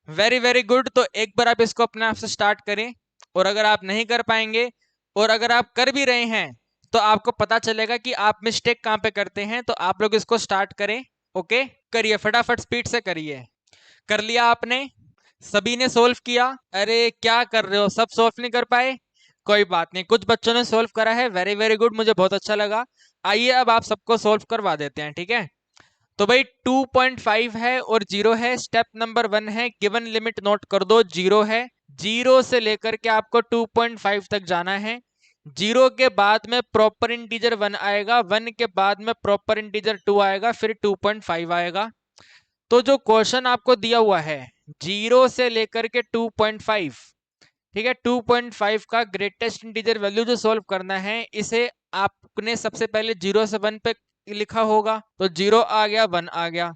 A: Very very good. तो एक बार आप इसको अपने आप से स्टार्ट करें, और अगर आप नहीं कर पाएंगे और अगर आप कर भी रहे हैं तो आपको पता चलेगा कि आप मिस्टेक कहां पे करते हैं। तो आप लोग इसको स्टार्ट करें। ओके, करिए फटाफट, स्पीड से करिए। कर लिया आपने? सभी ने सोल्व किया? अरे क्या कर रहे हो, सब सोल्व नहीं कर पाए? कोई बात नहीं, कुछ बच्चों ने सोल्व करा है, वेरी वेरी गुड, मुझे बहुत अच्छा लगा। आइए अब आप सबको सोल्व करवा देते हैं। ठीक है, तो भाई 2.5 है और 0 है। स्टेप नंबर 1 है, गिवन लिमिट नोट कर दो, 0 है। 0 से लेकर के आपको 2.5 तक जाना है। 0 के बाद में प्रॉपर इंटीजर 1 आएगा, 1 के बाद में प्रॉपर इंटीजर 2 आएगा, फिर 2.5 आएगा। तो जो क्वेश्चन आपको दिया हुआ है 0 से लेकर के 2.5, ठीक है, 2.5 का ग्रेटेस्ट इंटीजर वैल्यू जो सॉल्व करना है, इसे आपने सबसे पहले 0 से 1 पे लिखा होगा, तो 0 आ गया, 1 आ गया।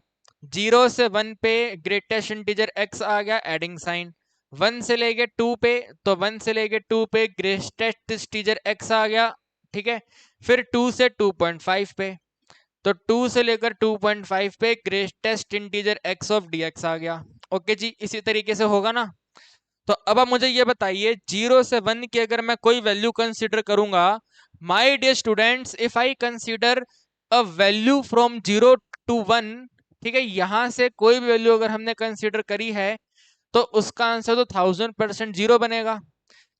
A: 0 से 1 पे ग्रेटेस्ट इंटीजर x आ गया, एडिंग साइन। 1 से लेके 2 पे, तो 1 से लेके 2 पे ग्रेटेस्ट इंटीजर x आ गया। ठीक है, फिर 2 से 2.5 पे, तो 2 से लेकर 2.5 पे greatest integer x of dx आ गया। ओके जी, इसी तरीके से होगा ना? तो अब आप मुझे ये बताइए 0 से 1 की अगर मैं कोई वैल्यू कंसीडर करूंगा, my dear students, if I consider a value from 0 to 1, ठीक है, यहां से कोई भी वैल्यू अगर हमने कंसीडर करी है तो उसका आंसर तो 1000% 0 बनेगा।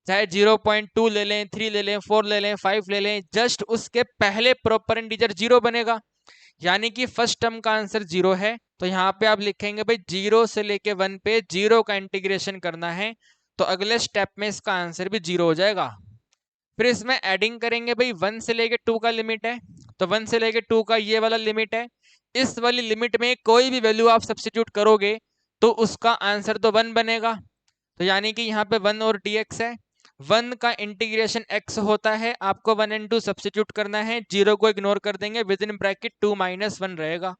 A: चाहे 0.2 ले लें, 3 ले लें, 4 ले लें, 5 ले लें, जस्ट उसके पहले प्रॉपर इंटीजर 0 बनेगा, यानी कि फर्स्ट टर्म का आंसर 0 है। तो यहाँ पे आप लिखेंगे भाई 0 से लेके 1 पे 0 का इंटीग्रेशन करना है, तो अगले स्टेप में इसका आंसर भी 0 हो जाएगा। फिर इसमें एडिंग करेंगे भाई, 1 से लेके 2 का लिमिट है, तो 1 से लेके 2 का ये वाला लिमिट है। इस वाली लिमिट में कोई भी वैल्यू आप सब्स्टिट्यूट करोगे तो उसका आंसर तो 1 बनेगा, तो यानी कि यहाँ पे 1 और dx है। 1 का इंटीग्रेशन x होता है, आपको 1 and 2 सब्स्टिट्यूट करना है, 0 को इग्नोर कर देंगे, विद इन ब्रैकेट 2 - 1 रहेगा।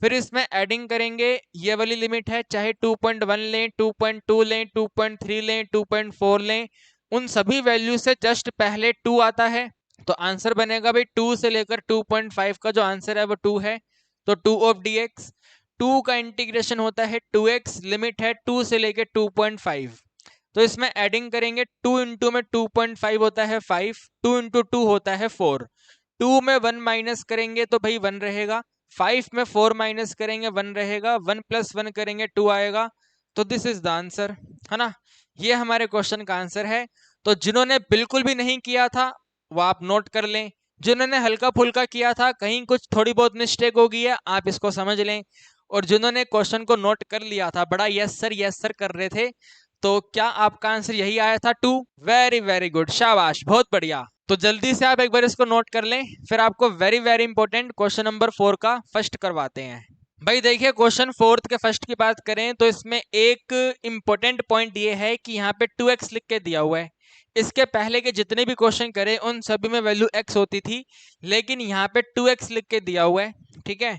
A: फिर इसमें एडिंग करेंगे, ये वाली लिमिट है, चाहे 2.1 लें, 2.2 लें, 2.3 लें, 2.4 लें, उन सभी वैल्यू से जस्ट पहले 2 आता है, तो आंसर बनेगा भाई 2 से लेकर 2.5 का जो आंसर है वो 2 है, तो 2 ऑफ dx। 2 का इंटीग्रेशन होता है 2x, लिमिट है 2 से लेकर 2.5, तो इसमें एडिंग करेंगे, 2 इंटू में 2.5 होता है 5, 2 इंटू 2 होता है 4, 2 में 1 माइनस करेंगे तो भाई 1 रहेगा, 5 में 4 माइनस करेंगे 1 रहेगा, 1 + 1 करेंगे 2 आएगा, तो दिस इज द आंसर, है ना? ये हमारे क्वेश्चन का आंसर है। तो जिन्होंने बिल्कुल भी नहीं किया था वो आप नोट कर लें, जिन्होंने हल्का फुल्का किया था, कहीं कुछ थोड़ी बहुत मिस्टेक हो गई है, आप इसको समझ लें, और जिन्होंने क्वेश्चन को नोट कर लिया था, बड़ा यस सर कर रहे थे, तो क्या आपका आंसर यही आया था 2? वेरी वेरी गुड, शाबाश, बहुत बढ़िया। तो जल्दी से आप एक बार इसको नोट कर लें, फिर आपको very very important question number 4 का फर्स्ट करवाते हैं। भाई देखिए क्वेश्चन फोर्थ के फर्स्ट की बात करें तो इसमें एक इम्पोर्टेंट पॉइंट ये है कि यहाँ पे 2x लिख के दिया हुआ है। इसके पहले के जितने भी क्वेश्चन करे उन सभी में वैल्यू x होती थी, लेकिन यहाँ पे 2x लिख के दिया हुआ है। ठीक है,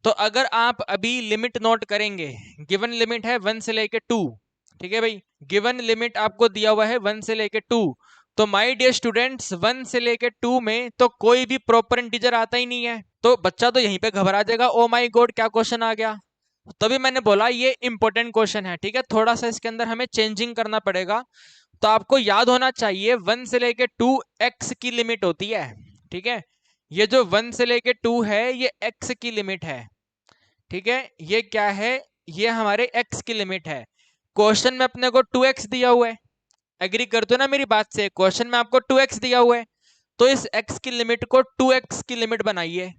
A: तो अगर आप अभी लिमिट नोट करेंगे, गिवन लिमिट है 1 से लेके 2। ठीक है भाई, गिवन लिमिट आपको दिया हुआ है 1 से लेके 2। तो माय डियर स्टूडेंट्स 1 से लेके 2 में तो कोई भी प्रॉपर इंटीजर आता ही नहीं है, तो बच्चा तो यहीं पे घबरा जाएगा, ओ माय गॉड क्या क्वेश्चन आ गया। तभी मैंने बोला ये इंपॉर्टेंट क्वेश्चन है। ठीक है, थोड़ा सा इसके अंदर हमें चेंजिंग करना पड़ेगा। तो आपको याद होना चाहिए 1 से लेके 2 x की लिमिट होती है। ठीक है, ये जो 1 से लेके 2 है ये x की लिमिट है। ठीक है, ये क्या है, ये हमारे x की लिमिट है। क्वेश्चन में अपने को 2x दिया हुआ है, एग्री करते हो ना मेरी बात से, क्वेश्चन में आपको 2x दिया हुआ है, तो इस x की लिमिट को 2x की लिमिट बनाइए।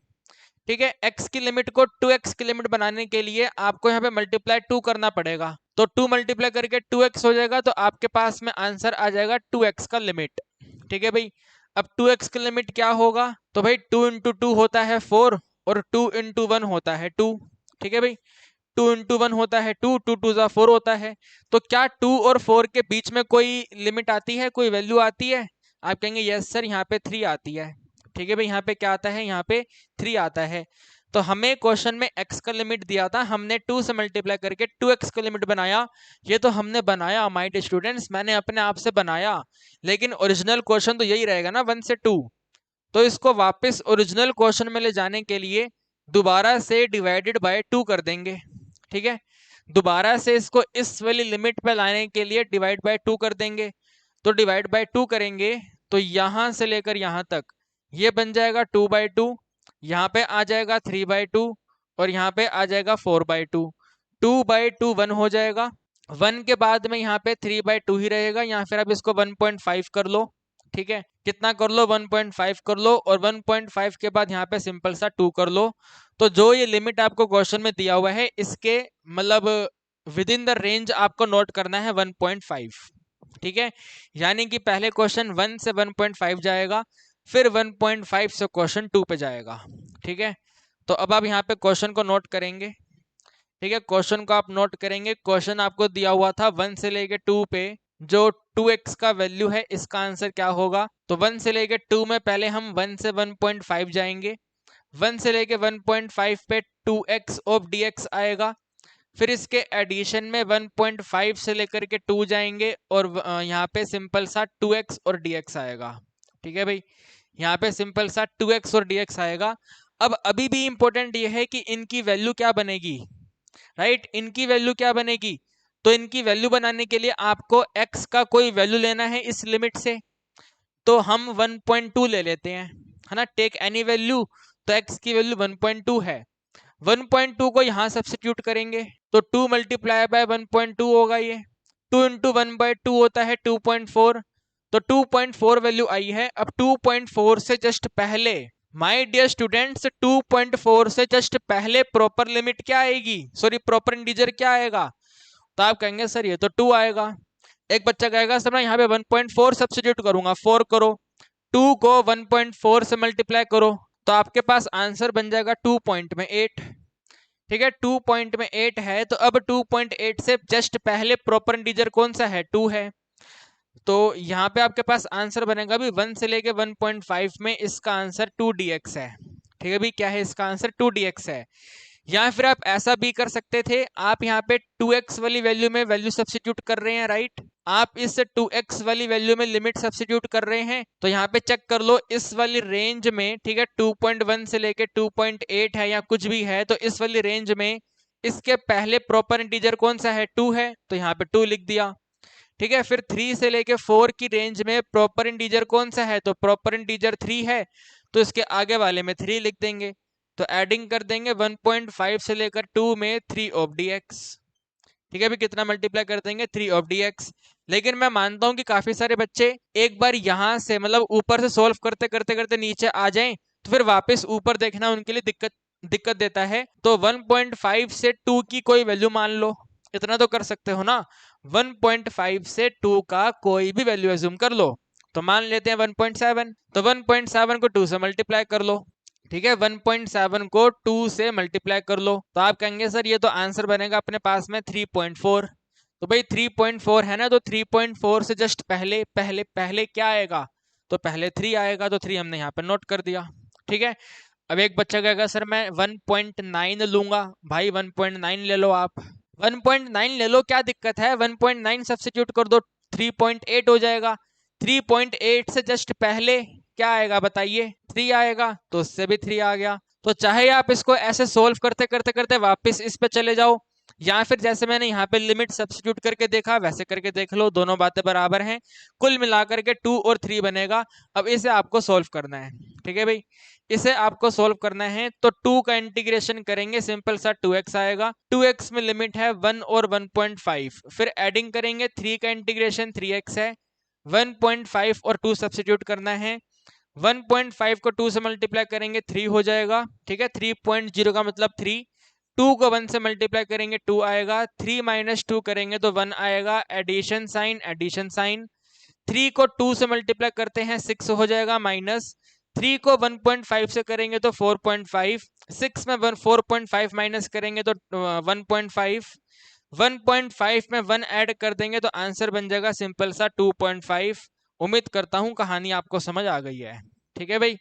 A: ठीक है, x की लिमिट को 2x की लिमिट बनाने के लिए आपको यहाँ पे मल्टीप्लाई 2 करना पड़ेगा, तो 2 मल्टीप्लाई करके 2x हो जाएगा, तो आपके पास में आंसर आ जाएगा 2x का लिमिट। ठीक है भाई, अब 2x का लिमिट क्या होगा, तो भाई 2 इंटू 2 होता है 4 और 2 इंटू 1 होता है 2। ठीक है भाई, 2 इंटू 1 होता है 2, 2 टू ज़ा 4 होता है। तो क्या 2 और 4 के बीच में कोई लिमिट आती है, कोई वैल्यू आती है? आप कहेंगे यस सर यहाँ पे 3 आती है। ठीक है भाई, यहाँ पे क्या आता है, यहाँ पे 3 आता है। तो हमें क्वेश्चन में x का लिमिट दिया था, हमने 2 से मल्टीप्लाई करके 2x का लिमिट बनाया। ये तो हमने बनाया माय डियर स्टूडेंट्स, मैंने अपने आप से बनाया, लेकिन ओरिजिनल क्वेश्चन तो यही रहेगा ना 1 से 2। तो इसको वापस ओरिजिनल क्वेश्चन में ले जाने के लिए दोबारा से डिवाइडेड बाय 2 कर देंगे। ठीक है, दोबारा से इसको इस वाली लिमिट पे लाने के लिए डिवाइड बाय 2 कर देंगे। तो डिवाइड बाय 2 करेंगे तो यहां से लेकर यहां तक ये बन जाएगा 2/2, यहाँ पे आ जाएगा 3/2 और यहाँ पे आ जाएगा 4/2। 2/2 1 हो जाएगा, 1 के बाद में यहाँ पे 3/2 ही रहेगा, या फिर अब इसको 1.5 कर लो। ठीक है, कितना कर लो, 1.5 कर लो, और 1.5 के बाद यहाँ पे सिंपल सा 2 कर लो। तो जो ये लिमिट आपको क्वेश्चन में दिया हुआ है इसके मतलब विद इन द रेंज आपको नोट करना है 1.5। ठीक है, यानी कि पहले क्वेश्चन 1 से 1.5 जाएगा, फिर 1.5 से क्वेश्चन 2 पे जाएगा। ठीक है, तो अब आप यहाँ पे क्वेश्चन को नोट करेंगे। ठीक है, क्वेश्चन को आप नोट करेंगे, क्वेश्चन आपको दिया हुआ था 1 से लेके 2 पे जो 2x का वैल्यू है इसका आंसर क्या होगा। तो 1 से लेके 2 में पहले हम 1 से 1.5 जाएंगे, 1 से लेके 1.5 पे 2x ऑफ dx आएगा, फिर इसके एडिशन में 1.5 से लेकर के 2 जाएंगे और यहाँ पे सिंपल सा 2x और dx आएगा। ठीक है भाई, यहाँ पे सिंपल सा 2x और dx आएगा। अब अभी भी इंपॉर्टेंट ये है कि इनकी वैल्यू क्या बनेगी, राइट, इनकी वैल्यू क्या बनेगी। तो इनकी वैल्यू बनाने के लिए आपको x का कोई वैल्यू लेना है इस लिमिट से, तो हम 1.2 ले लेते हैं, है ना, टेक एनी वैल्यू। तो x की वैल्यू 1.2 है, 1.2 को यहाँ सब्स्टिट्यूट करेंगे तो 2 मल्टीप्लाई बाय 1.2 होगा, ये 2 इंटू 1/2 होता है 2.4। तो 2.4 वैल्यू आई है। अब 2.4 से जस्ट पहले माय डियर स्टूडेंट्स 2.4 से जस्ट पहले प्रॉपर लिमिट क्या आएगी, सॉरी प्रॉपर इंटीजर क्या आएगा। तो आप कहेंगे सर ये तो 2 आएगा। एक बच्चा कहेगा सर मैं यहाँ पे 1.4 सब्स्टिट्यूट करूंगा, 4 करो, 2 को 1.4 से मल्टीप्लाई करो, तो आपके पास आंसर बन जाएगा 2.8। ठीक है, 2.8 है, तो अब 2.8 से जस्ट पहले प्रॉपर इंटीजर कौन सा है, 2 है। तो यहाँ पे आपके पास आंसर बनेगा भी 1 से लेके 1.5 में इसका आंसर 2dx है। ठीक है भी, क्या है इसका आंसर, 2dx है। या फिर आप ऐसा भी कर सकते थे, आप यहाँ पे 2x वाली वैल्यू में वैल्यू सब्स्टिट्यूट कर रहे हैं, राइट, आप इस 2x वाली वैल्यू में लिमिट सब्स्टिट्यूट कर रहे हैं। तो यहाँ पे चेक कर लो इस वाली रेंज में, ठीक है, 2.1 से लेके 2.8 है या कुछ भी है, तो इस वाली रेंज में इसके पहले प्रॉपर इंटीजर कौन सा है, 2 है, तो यहाँ पे 2 लिख दिया। ठीक है, फिर 3 से लेके 4 की रेंज में प्रॉपर इंटीजर कौन सा है, तो प्रॉपर इंटीजर 3 है, तो इसके आगे वाले में 3 लिख देंगे। तो एडिंग कर देंगे 1.5 से लेकर 2 में 3 ऑफ dx। ठीक है, भी कितना मल्टीप्लाई कर देंगे, 3 ऑफ dx। लेकिन मैं मानता हूं कि काफी सारे बच्चे एक बार यहां से मतलब ऊपर से सोल्व करते करते करते नीचे आ जाएं, तो फिर वापस ऊपर देखना उनके लिए दिक्कत देता है। तो 1.5 से 2 की कोई वैल्यू मान लो, इतना तो कर सकते हो ना, 1.5 से 2 का कोई भी वैल्यू एज्यूम कर लो। तो मान लेते हैं 1.7, तो 1.7 को 2 से मल्टीप्लाई कर लो। ठीक है, 1.7 को 2 से मल्टीप्लाई कर लो, तो आप कहेंगे सर ये तो आंसर बनेगा अपने पास में 3.4। तो भाई 3.4 है ना, तो 3.4 से जस्ट पहले पहले पहले क्या आएगा, तो पहले 3 आएगा, तो 3 हमने यहाँ पे नोट कर दिया। ठीक है, अब एक बच्चा कहेगा सर मैं 1.9 लूंगा, भाई 1.9 ले लो आप, 1.9 ले लो, क्या दिक्कत है, 1.9 सब्स्टिट्यूट कर दो, 3.8 हो जाएगा। 3.8 से जस्ट पहले क्या आएगा बताइए, 3 आएगा, तो उससे भी 3 आ गया। तो चाहे आप इसको ऐसे सोल्व करते करते करते वापस इस पे चले जाओ, या फिर जैसे मैंने यहाँ पे लिमिट सब्स्टिट्यूट करके देखा वैसे करके देख लो, दोनों बातें बराबर हैं, कुल मिलाकर के 2 और 3 बनेगा। अब इसे आपको सोल्व करना है। ठीक है भाई, इसे आपको सोल्व करना है, तो 2 का इंटीग्रेशन करेंगे, सिंपल सा 2x आएगा, 2x में लिमिट है 1 और 1.5, फिर एडिंग करेंगे, 3 का इंटीग्रेशन 3x है, 1.5 और 2 सब्स्टिट्यूट करना है, 1.5 को 2 से मल्टीप्लाई करेंगे 3 हो जाएगा। ठीक है, 3.0 का मतलब 3, 2 को 1 से मल्टीप्लाई करेंगे 2 आएगा, 3 माइनस 2 करेंगे तो 1 आएगा, एडिशन साइन एडिशन साइन, 3 को 2 से मल्टीप्लाई करते हैं 6 हो जाएगा, माइनस 3 को 1.5 से करेंगे तो 4.5, 6 में 4.5 माइनस करेंगे तो 1.5, 1.5 में 1 ऐड कर देंगे तो आंसर बन जाएगा सिंपल सा 2.5। उम्मीद करता हूं कहानी आपको समझ आ गई है। ठीक है भाई,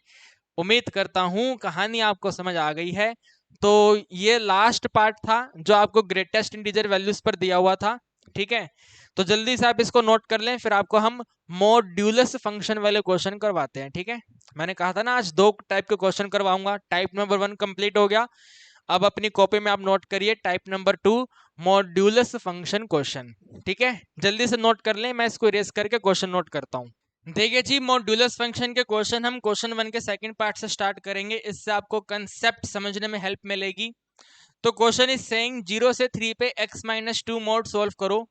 A: उम्मीद करता हूं कहानी आपको समझ आ गई है। तो ये लास्ट पार्ट था जो आपको ग्रेटेस्ट इंटीजर वैल्यूज पर दिया हुआ था। ठीक है, तो जल्दी से आप इसको नोट कर लें, फिर आपको हम मॉड्यूलस फंक्शन वाले क्वेश्चन करवाते हैं। ठीक है, मैंने कहा था ना आज 2 टाइप के क्वेश्चन करवाऊंगा, टाइप नंबर 1 कंप्लीट हो गया, अब अपनी कॉपी में आप नोट करिए type number 2 modulus function question. ठीक है, जल्दी से नोट कर लें, मैं इसको इरेज करके क्वेश्चन नोट करता हूं। देखिए जी, मॉड्यूलस फंक्शन के क्वेश्चन हम क्वेश्चन 1 के सेकंड पार्ट से स्टार्ट करेंगे, इससे आपको कंसेप्ट समझने में हेल्प मिलेगी। तो क्वेश्चन इज सेइंग 0 से 3 पे x-2 मोड सोल्व करो।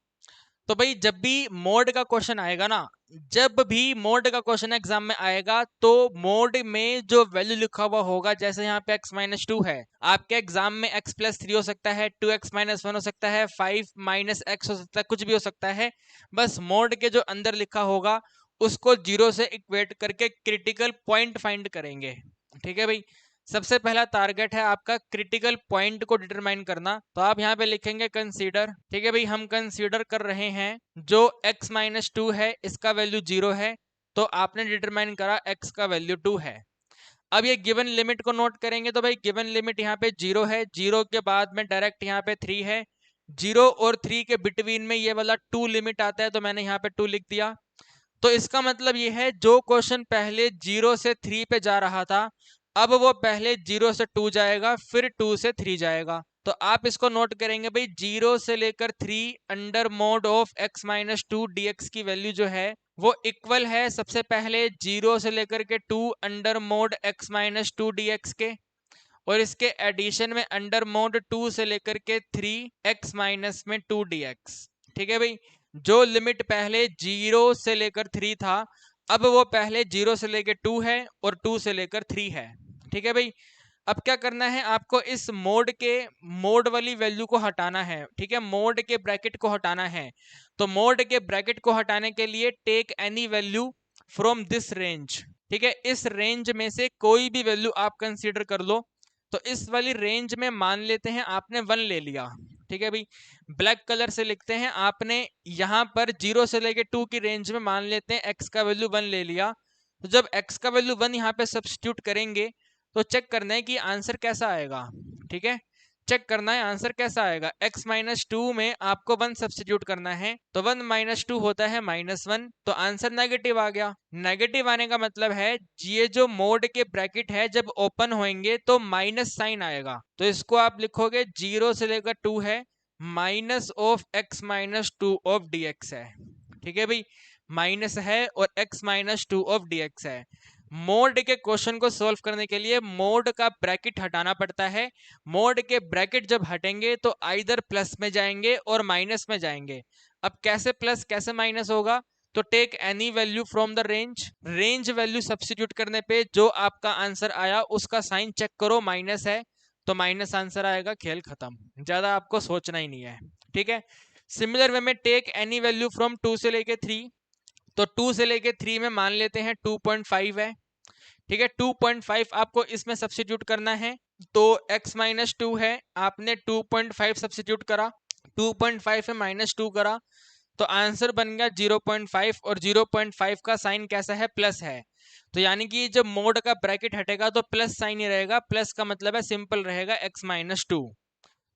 A: तो भाई जब भी मोड का क्वेश्चन आएगा ना, जब भी मोड का क्वेश्चन एग्जाम में आएगा, तो मोड में जो वैल्यू लिखा हुआ होगा, जैसे यहाँ पे x-2 है, आपके एग्जाम में x+3 हो सकता है, 2x-1 हो सकता है, 5-x हो सकता है, कुछ भी हो सकता है। बस मोड के जो अंदर लिखा होगा उसको 0 से इक्वेट करके क्रिटिकल पॉइंट फाइंड करेंगे। ठीक है भाई, सबसे पहला टारगेट है आपका क्रिटिकल पॉइंट को डिटरमाइन करना, तो आप यहाँ पे लिखेंगे कंसीडर। ठीक है भाई, हम कंसीडर कर रहे हैं जो x-2 है इसका वैल्यू 0 है, तो आपने डिटरमाइन करा x का वैल्यू 2 है। अब ये गिवन लिमिट को नोट करेंगे, तो भाई गिवन लिमिट यहाँ पे 0 है, 0 के बाद में डायरेक्ट यहाँ पे 3 है, 0 और 3 के बिटवीन में ये वाला 2 लिमिट आता है, तो मैंने यहाँ पे 2 लिख दिया। तो इसका मतलब ये है जो क्वेश्चन पहले 0 से 3 पे जा रहा था, अब वो पहले 0 से 2 जाएगा, फिर 2 से 3 जाएगा। तो आप इसको नोट करेंगे भाई, 0 से लेकर 3 under mode of x-2 dx की वैल्यू जो है वो इक्वल है सबसे पहले 0 से लेकर के 2 अंडर मोड x-2 dx के, और इसके एडिशन में अंडर मोड 2 से लेकर के 3x-2 dx। ठीक है भाई, जो लिमिट पहले 0 से लेकर 3 था, अब वो पहले 0 से लेकर 2 है और 2 से लेकर 3 है। ठीक है भाई, अब क्या करना है आपको, इस मोड वाली वैल्यू को हटाना है। ठीक है, मोड के ब्रैकेट को हटाना है, तो मोड के ब्रैकेट को हटाने के लिए take any value from this range. ठीक है, इस रेंज में से कोई भी वैल्यू आप कंसीडर कर लो। तो इस वाली रेंज में मान लेते हैं आपने 1 ले लिया। ठीक है भाई, ब्लैक कलर से लिखते हैं, आपने यहाँ पर 0 से लेके 2 की रेंज में मान लेते हैं x का वैल्यू 1 ले लिया। तो जब x का वैल्यू 1 यहाँ पे सब्स्टिट्यूट करेंगे, तो चेक करना है कि आंसर कैसा आएगा। ठीक है, चेक करना है आंसर कैसा आएगा। x-2 में आपको 1 सब्स्टिट्यूट करना है, तो 1 - 2 होता है -1, तो आंसर नेगेटिव आ गया। नेगेटिव आने का मतलब है ये जो मोड के ब्रैकेट है जब ओपन होंगे तो माइनस साइन आएगा, तो इसको आप लिखोगे 0 से लेकर 2 है, minus of x-2 of dx है। ठीक है भाई, माइनस है और x-2 ऑफ dx है। मोड के क्वेश्चन को सॉल्व करने के लिए मोड का ब्रैकेट हटाना पड़ता है। मोड के ब्रैकेट जब हटेंगे तो आइदर प्लस में जाएंगे और माइनस में जाएंगे। अब कैसे प्लस कैसे माइनस होगा, तो take any value from the range value substitute करने पे जो आपका आंसर आया उसका साइन चेक करो, माइनस है तो माइनस आंसर आएगा, खेल खत्म, ज्यादा आपको सोचना ही नहीं है। ठीक है, सिमिलर वे में टेक एनी वैल्यू फ्रॉम 2 से लेके 3, तो 2 से लेके 3 में मान लेते हैं 2.5 है। ठीक है, 2.5 आपको इसमें सब्स्टिट्यूट करना है, तो x माइनस 2 है, आपने 2.5 सब्स्टिट्यूट करा, 2.5 में -2 करा, तो आंसर बन गया 0.5, और 0.5 का साइन कैसा है, प्लस है। तो यानी कि जब मोड का ब्रैकेट हटेगा तो प्लस साइन ही रहेगा, प्लस का मतलब है सिंपल रहेगा x माइनस 2।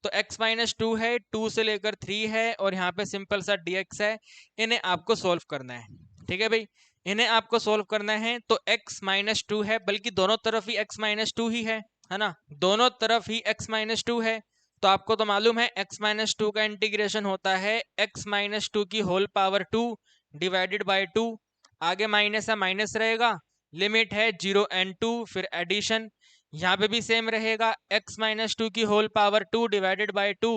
A: तो x माइनस 2 है, 2 से लेकर 3 है, और यहाँ पे सिंपल सा dx है। इन्हें आपको सोल्व करना है, ठीक है भाई, इन्हें आपको सोल्व करना है। तो x माइनस 2 है, बल्कि दोनों तरफ ही x माइनस 2 ही है ना, दोनों तरफ ही x माइनस 2 है। तो आपको तो मालूम है x माइनस 2 का इंटीग्रेशन होता है x माइनस 2 की होल पावर 2 डिवाइडेड बाय 2। आगे माइनस है, माइनस रहेगा, लिमिट है 0 एंड 2, फिर एडिशन, यहाँ पे भी सेम रहेगा, x माइनस 2 की whole power 2 divided by 2,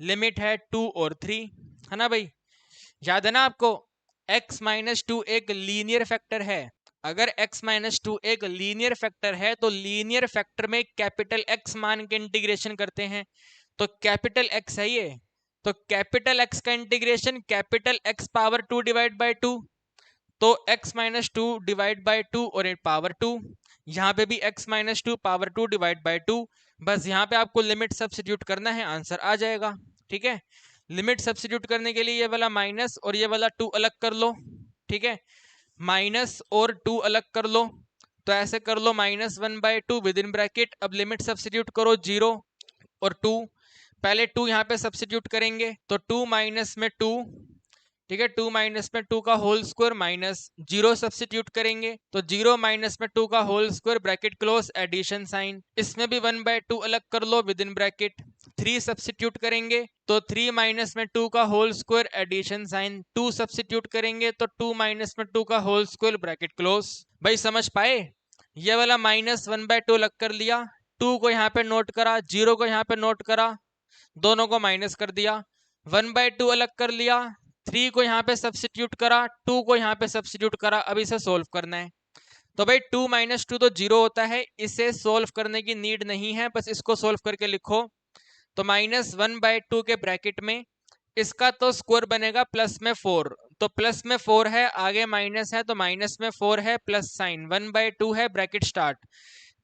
A: limit है 2 और 3, है ना भाई, याद है ना आपको, x माइनस 2 एक लीनियर फैक्टर है। अगर x माइनस 2 एक लीनियर फैक्टर है तो लीनियर फैक्टर में कैपिटल X मान के इंटीग्रेशन करते हैं, तो कैपिटल X है ये, तो कैपिटल X का integration capital X power 2 divide by 2, तो x माइनस 2 डिवाइड बाय 2 और एक पावर 2, यहाँ पे भी x minus 2 power 2 divide by 2, बस यहाँ पे आपको लिमिट सब्स्टिट्यूट करना है, आंसर आ जाएगा। ठीक है, लिमिट सब्स्टिट्यूट करने के लिए ये वाला माइनस और ये वाला 2 अलग कर लो, ठीक है, माइनस और 2 अलग कर लो, तो ऐसे कर लो -1/2 विद इन ब्रैकेट। अब लिमिट सब्स्टिट्यूट करो 0 और 2, पहले 2 यहाँ पे सब्स्टिट्यूट करेंगे, तो 2 माइनस में 2, ठीक है, 2 माइनस में 2 का होल स्क्वायर माइनस 0 सब्स्टिट्यूट करेंगे, तो 0 माइनस में 2 का whole square bracket close, addition sign, इसमें भी 1/2 अलग कर लो विद इन ब्रैकेट, 3 सब्स्टिट्यूट करेंगे, तो 3 माइनस में 2 का whole square, addition sign, 2 substitute करेंगे तो 2 माइनस में 2 का होल स्क्वायर ब्रैकेट क्लोज। भाई समझ पाए, ये वाला -1/2 अलग कर लिया, 2 को यहाँ पे नोट करा, 0 को यहाँ पे नोट करा, दोनों को माइनस कर दिया, 1/2 अलग कर लिया, 3 को यहाँ पे सब्स्टिट्यूट करा, 2 को यहाँ पे सब्स्टिट्यूट करा, अब इसे सोल्व करना है। तो भाई 2 माइनस 2 तो 0 होता है, इसे सोल्व करने की नीड नहीं है, बस इसको सोल्व करके लिखो। तो -1/2 के ब्रैकेट में इसका तो स्क्वायर बनेगा प्लस में 4, तो प्लस में 4 है, आगे माइनस है तो माइनस में 4 है, प्लस साइन, 1/2 है, ब्रैकेट स्टार्ट,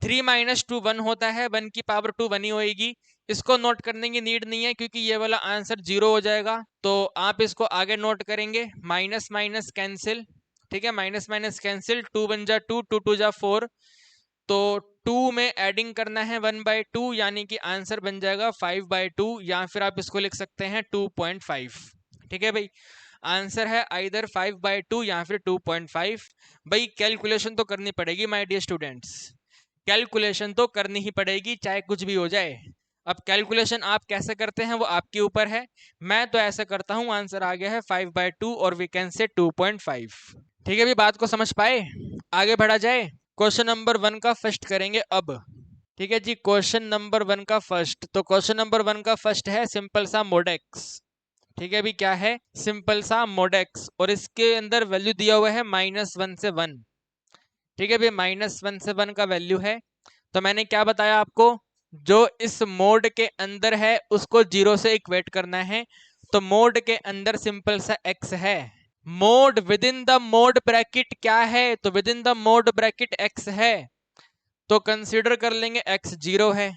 A: 3 माइनस 2 1 होता है, 1 की पावर 2 1 ही होएगी, इसको नोट करने की नीड नहीं है क्योंकि ये वाला आंसर 0 हो जाएगा। तो आप इसको आगे नोट करेंगे, माइनस माइनस कैंसिल, ठीक है, माइनस माइनस कैंसिल, 2 1 जा 2, 2 2 जा 4, तो 2 में एडिंग करना है 1/2, यानी कि आंसर बन जाएगा 5/2, या फिर आप इसको लिख सकते हैं 2.5। ठीक है भाई, आंसर है आइदर 5/2 या फिर 2.5। भाई कैलकुलेशन तो करनी पड़ेगी माय डियर स्टूडेंट्स, कैलकुलेशन तो करनी ही पड़ेगी चाहे कुछ भी हो जाए। अब कैलकुलेशन आप कैसे करते हैं वो आपके ऊपर है, मैं तो ऐसा करता हूं, आंसर आ गया है 5/2 और वी कैन से 2.5। ठीक है भी, बात को समझ पाए, आगे बढ़ा जाए। क्वेश्चन नंबर 1 का फर्स्ट करेंगे अब। ठीक है जी, क्वेश्चन नंबर 1 का फर्स्ट, तो क्वेश्चन नंबर 1 का फर्स्ट है सिंपल सा मोडेक्स। ठीक है भी, क्या है, सिंपल सा मोडेक्स, और इसके अंदर वैल्यू दिया हुआ है -1 से 1। ठीक है भाई, -1 से 1 का वैल्यू है, तो मैंने क्या बताया आपको, जो इस मोड के अंदर है उसको 0 से इक्वेट करना है, तो मोड के अंदर सिंपल सा x है, mode with in the mode bracket क्या है, तो with in the mode bracket x है, तो कंसीडर कर लेंगे x 0 है।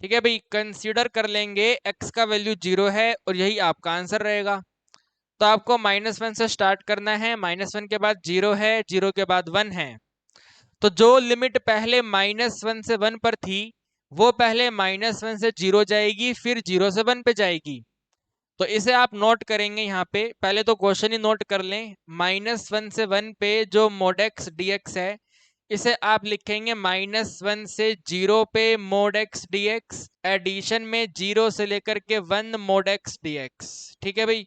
A: ठीक है भाई, कंसीडर कर लेंगे x का वैल्यू 0 है और यही आपका आंसर रहेगा। तो आपको -1 से स्टार्ट करना है, -1 के बाद 0 है, 0 के बाद 1 है, तो जो लिमिट पहले -1 से 1 पर थी वो पहले -1 से 0 जाएगी, फिर 0 से 1 पे जाएगी। तो इसे आप नोट करेंगे यहाँ पे, पहले तो क्वेश्चन ही नोट कर लें, -1 से 1 पे जो mod x dx है इसे आप लिखेंगे -1 से 0 पे mod x dx, एडिशन में 0 से लेकर के 1 mod x dx। ठीक है भाई,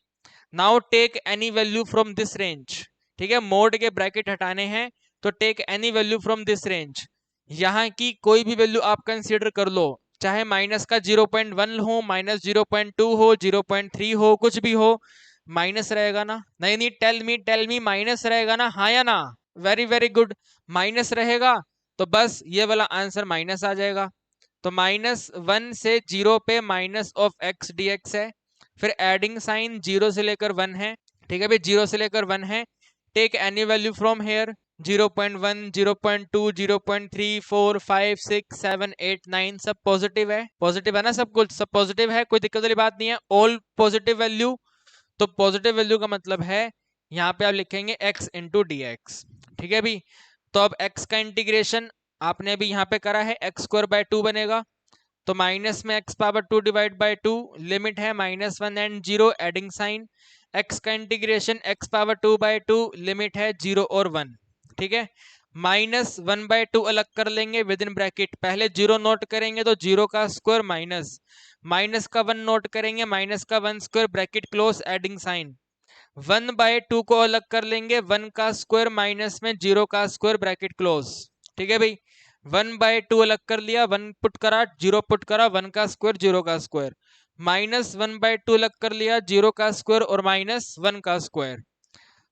A: now take any value from this range. ठीक है, मोड के ब्रैकेट हटाने हैं, तो take any value from this range, यहाँ की कोई भी वैल्यू आप कंसीडर कर लो, चाहे माइनस का 0.1 हो, -0.2 हो, 0.3 हो, कुछ भी हो, माइनस रहेगा ना, नहीं नहीं, टेल मी माइनस रहेगा ना, हाँ या ना, वेरी वेरी गुड, माइनस रहेगा, तो बस ये वाला आंसर माइनस आ जाएगा। तो -1 से 0 पे माइनस ऑफ x dx है, फिर एडिंग साइन 0 से लेकर 1 है। ठीक है भाई, 0 से लेकर 1 है, take any value from here, 0.1, 0.2, 0.3, 4, 5, 6, 7, 8, 9 सब पॉजिटिव है ना, सब कुछ सब पॉजिटिव है, कोई दिक्कत वाली बात नहीं है। ऑल पॉजिटिव वैल्यू, तो पॉजिटिव वैल्यू का मतलब है यहाँ पे आप लिखेंगे x इंटू डी एक्स। ठीक है भी, तो अब x का इंटीग्रेशन आपने अभी यहाँ पे करा है, एक्स स्क्वायर बाय 2 बनेगा, तो माइनस में x power 2 divide by 2, limit है -1 एंड 0, एडिंग साइन, x का integration x power 2 by 2, limit है 0 और 1। ठीक है, -1/2 अलग कर लेंगे विद इन ब्रैकेट, पहले 0 नोट करेंगे तो 0 का स्क्वायर माइनस, माइनस का 1 नोट करेंगे, माइनस का 1 square, bracket close, adding sign, 1/2 को अलग कर लेंगे, 1 का स्क्वायर माइनस में 0 का स्क्वायर, ब्रैकेट क्लोज। ठीक है भाई, 1/2 अलग कर लिया, 1 पुट करा, 0 पुट करा, 1 का स्क्वायर 0 का स्क्वायर, -1/2 अलग कर लिया, 0 का स्क्वायर और -1 का स्क्वायर।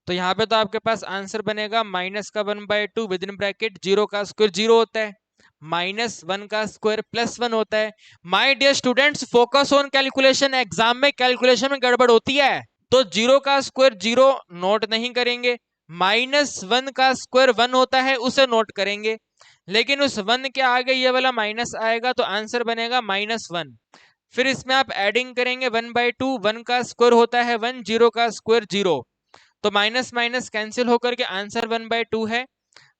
A: तो यहाँ पे तो आपके पास आंसर बनेगा माइनस का 1/2 विद इन ब्रैकेट, 0 का स्क्वायर 0 होता है, -1 का स्क्वायर +1 होता है। My dear students, focus on calculation, exam में कैलकुलेशन में गड़बड़ होती है। तो 0 का स्क्वायर 0 नोट नहीं करेंगे, -1 का स्क्वायर 1 होता है उसे नोट करेंगे, लेकिन उस 1 के आगे ये वाला माइनस आएगा तो आंसर बनेगा -1। फिर इसमें आप एडिंग करेंगे 1/2, 1 का स्क्वायर होता है 1, 0 का स्क्वायर 0, तो माइनस माइनस कैंसिल होकर के आंसर 1/2 है।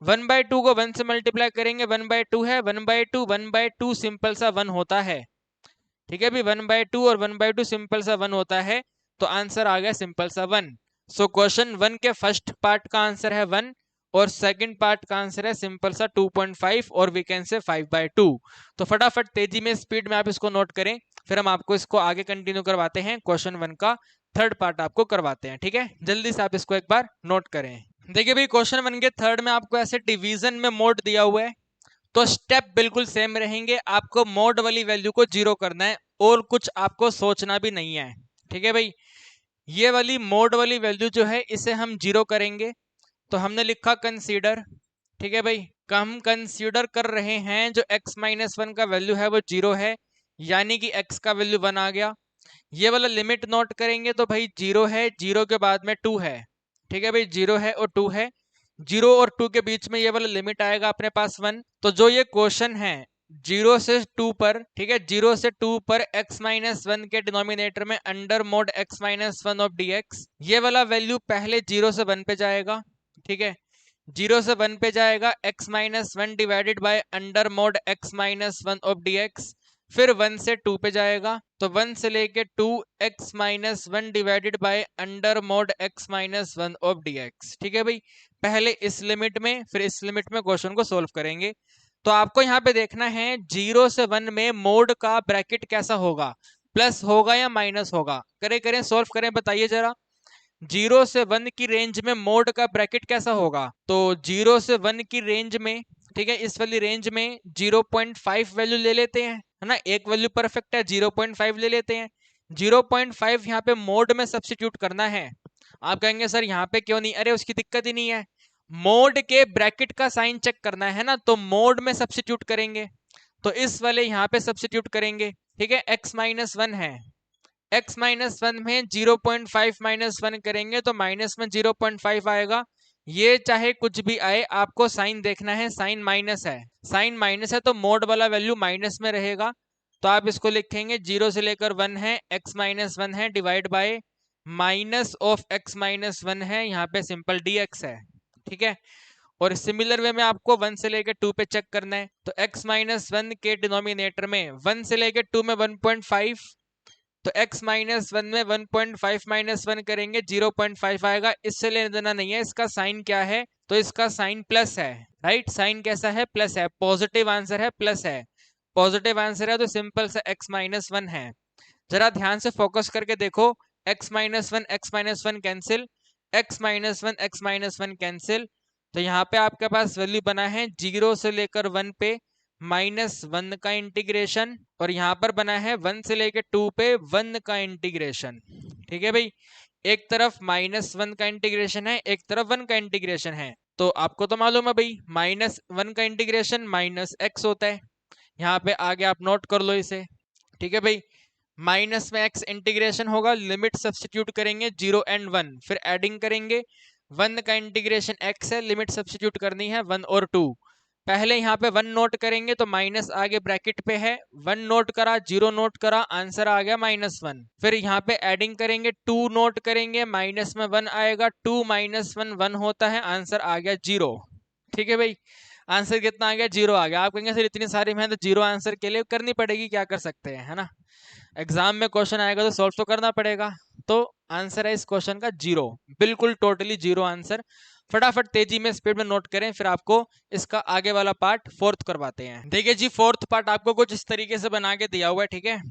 A: 1/2 को 1 से मल्टीप्लाई करेंगे, 1/2 है, 1/2 सिंपल सा 1 होता है। ठीक है भी, 1/2 और 1/2 सिंपल सा 1 होता है, तो आंसर आ गया सिंपल सा 1। सो क्वेश्चन 1 के फर्स्ट पार्ट का आंसर है 1 और सेकंड पार्ट का आंसर है सिंपल सा 2.5 और वी कैन से 5/2। तो फटाफट तेजी में स्पीड में आप इसको नोट करें, फिर हम आपको इसको आगे कंटिन्यू करवाते हैं, क्वेश्चन 1 का थर्ड पार्ट आपको करवाते हैं। ठीक है, जल्दी से आप इसको एक बार नोट करें। देखिए भाई, क्वेश्चन 1 के थर्ड में आपको ऐसे डिवीजन में मोड दिया हुआ है, तो स्टेप बिल्कुल सेम रहेंगे, आपको मोड वाली वैल्यू को 0 करना है और कुछ आपको सोचना भी नहीं है। ठीक है भाई, ये वाली मोड वाली वैल्यू जो है इसे हम 0 करेंगे, तो हमने लिखा कंसीडर। ठीक है भाई, हम कंसीडर कर रहे हैं जो x-1 का वैल्यू है वो 0 है, यानी कि x का वैल्यू 1 आ गया। ये वाला लिमिट नोट करेंगे तो भाई 0 है, 0 के बाद में 2 है। ठीक है भाई, 0 है और 2 है, 0 और 2 के बीच में ये वाला लिमिट आएगा अपने पास 1। तो जो ये क्वेश्चन है 0 से 2 पर, ठीक है, 0 से 2 पर x-1 के डिनोमिनेटर में under mode x-1 of dx, ये वाला वैल्यू पहले 0 से 1 पे जाएगा। ठीक है, 0 से 1 पे जाएगा, x-1 divided by under mode x-1 of dx, फिर 1 से 2 पे जाएगा, तो 1 से लेके 2 x-1 divided by under mode x-1 of dx। ठीक है भाई, पहले इस लिमिट में फिर इस लिमिट में क्वेश्चन को सोल्व करेंगे। तो आपको यहाँ पे देखना है 0 से 1 में मोड का ब्रैकेट कैसा होगा, प्लस होगा या माइनस होगा। करें सोल्व करें, बताइए जरा। 0 से 1 की रेंज में मोड का ब्रैकेट कैसा होगा, तो 0 से 1 की रेंज में, ठीक है, इस वाली रेंज में 0.5 वैल्यू ले लेते हैं, है ना, एक वैल्यू परफेक्ट है, 0.5 ले लेते हैं। 0.5 यहाँ पे मोड में सब्स्टिट्यूट करना है। आप कहेंगे सर यहाँ पे क्यों नहीं, अरे उसकी दिक्कत ही नहीं है, मोड के ब्रैकेट का साइन चेक करना है ना, तो मोड में सब्स्टिट्यूट करेंगे, तो इस वाले यहाँ पे सब्स्टिट्यूट करेंगे। ठीक है, x-1 है, x-1 में 0.5 -1 करेंगे तो माइनस में 0.5 आएगा। ये चाहे कुछ भी आए, आपको साइन देखना है, साइन माइनस है, साइन माइनस है तो मोड वाला वैल्यू माइनस में रहेगा, तो आप इसको लिखेंगे 0 से लेकर 1 है, x-1 है, divide by minus of x-1 है, यहाँ पे सिंपल dx है। ठीक है, और सिमिलर वे में आपको 1 से लेकर 2 पे चेक करना है, तो x-1 के डिनोमिनेटर में 1 से लेकर 2 में 1.5, तो x-1 में 1.5 -1 करेंगे 0.5 आएगा, इससे लेना देना नहीं है, इसका साइन क्या है, तो इसका साइन प्लस है। राइट, साइन कैसा है, प्लस है, पॉजिटिव आंसर है, प्लस है, पॉजिटिव आंसर है, तो सिंपल सा x-1 है। जरा ध्यान से फोकस करके देखो, x-1 कैंसिल, x-1 कैंसिल, तो यहाँ पे आपके पास वैल्यू बना है 0 से लेकर 1 पे -1 का इंटीग्रेशन, और यहाँ पर बना है 1 से लेकर 2 पे 1 का इंटीग्रेशन। ठीक है भाई, एक तरफ -1 का इंटीग्रेशन है, एक तरफ 1 का इंटीग्रेशन है, तो आपको तो मालूम है भाई -1 का इंटीग्रेशन -x होता है, यहाँ पे आगे आप नोट कर लो इसे। ठीक है भाई, माइनस में x इंटीग्रेशन होगा, लिमिट सब्स्टिट्यूट करेंगे 0 एंड 1, फिर एडिंग करेंगे वन का इंटीग्रेशन x है, लिमिट सब्स्टिट्यूट करनी है 1 और 2। पहले यहाँ पे 1 नोट करेंगे तो माइनस आगे ब्रैकेट पे है, 1 नोट करा, 0 नोट करा, आंसर आ गया -1। फिर यहाँ पे एडिंग करेंगे, 2 नोट करेंगे, माइनस में 1 आएगा, 2 - 1 1 होता है, आंसर आ गया 0। ठीक है भाई, आंसर कितना आ गया? 0 आ गया। आप कहेंगे सर इतनी सारी मेहनत 0 आंसर के लिए करनी पड़ेगी, क्या कर सकते हैं, है ना? एग्जाम में क्वेश्चन आएगा तो सॉल्व तो करना पड़ेगा। तो आंसर है इस क्वेश्चन का 0, बिल्कुल टोटली 0 आंसर। फटाफट तेजी में स्पीड में नोट करें, फिर आपको इसका आगे वाला पार्ट फोर्थ करवाते हैं। देखिए जी, फोर्थ पार्ट आपको कुछ इस तरीके से बना के दिया हुआ है, ठीक है?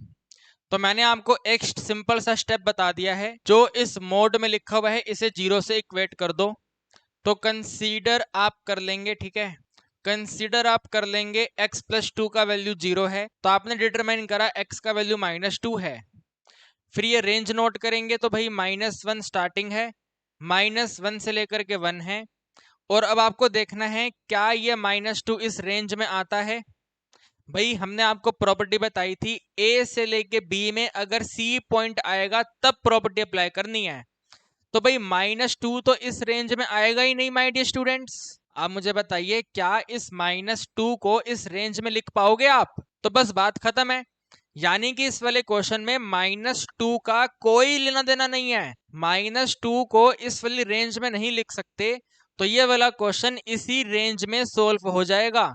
A: तो मैंने आपको एक सिंपल सा स्टेप बता दिया है, जो इस मोड में लिखा हुआ है इसे 0 से इक्वेट कर दो। तो कंसीडर आप कर लेंगे, ठीक है? कंसीडर आप कर लेंगे x + 2 का वैल्यू 0 है, तो आपने डिटरमाइन करा x का वैल्यू -2 है। फिर ये रेंज नोट करेंगे तो भाई -1 स्टार्टिंग है, -1 से लेकर के 1 है। और अब आपको देखना है क्या ये -2 इस रेंज में आता है। भाई हमने आपको प्रॉपर्टी बताई थी, ए से लेके बी में अगर सी पॉइंट आएगा तब प्रॉपर्टी अप्लाई करनी है। तो भाई -2 तो इस रेंज में आएगा ही नहीं माय डियर स्टूडेंट्स। आप मुझे बताइए क्या इस -2 को इस रेंज में लिख पाओगे आप? तो बस बात खत्म है। यानी कि इस वाले क्वेश्चन में -2 का कोई लेना देना नहीं है, -2 को इस वाली रेंज में नहीं लिख सकते। तो ये वाला क्वेश्चन इसी रेंज में सोल्व हो जाएगा,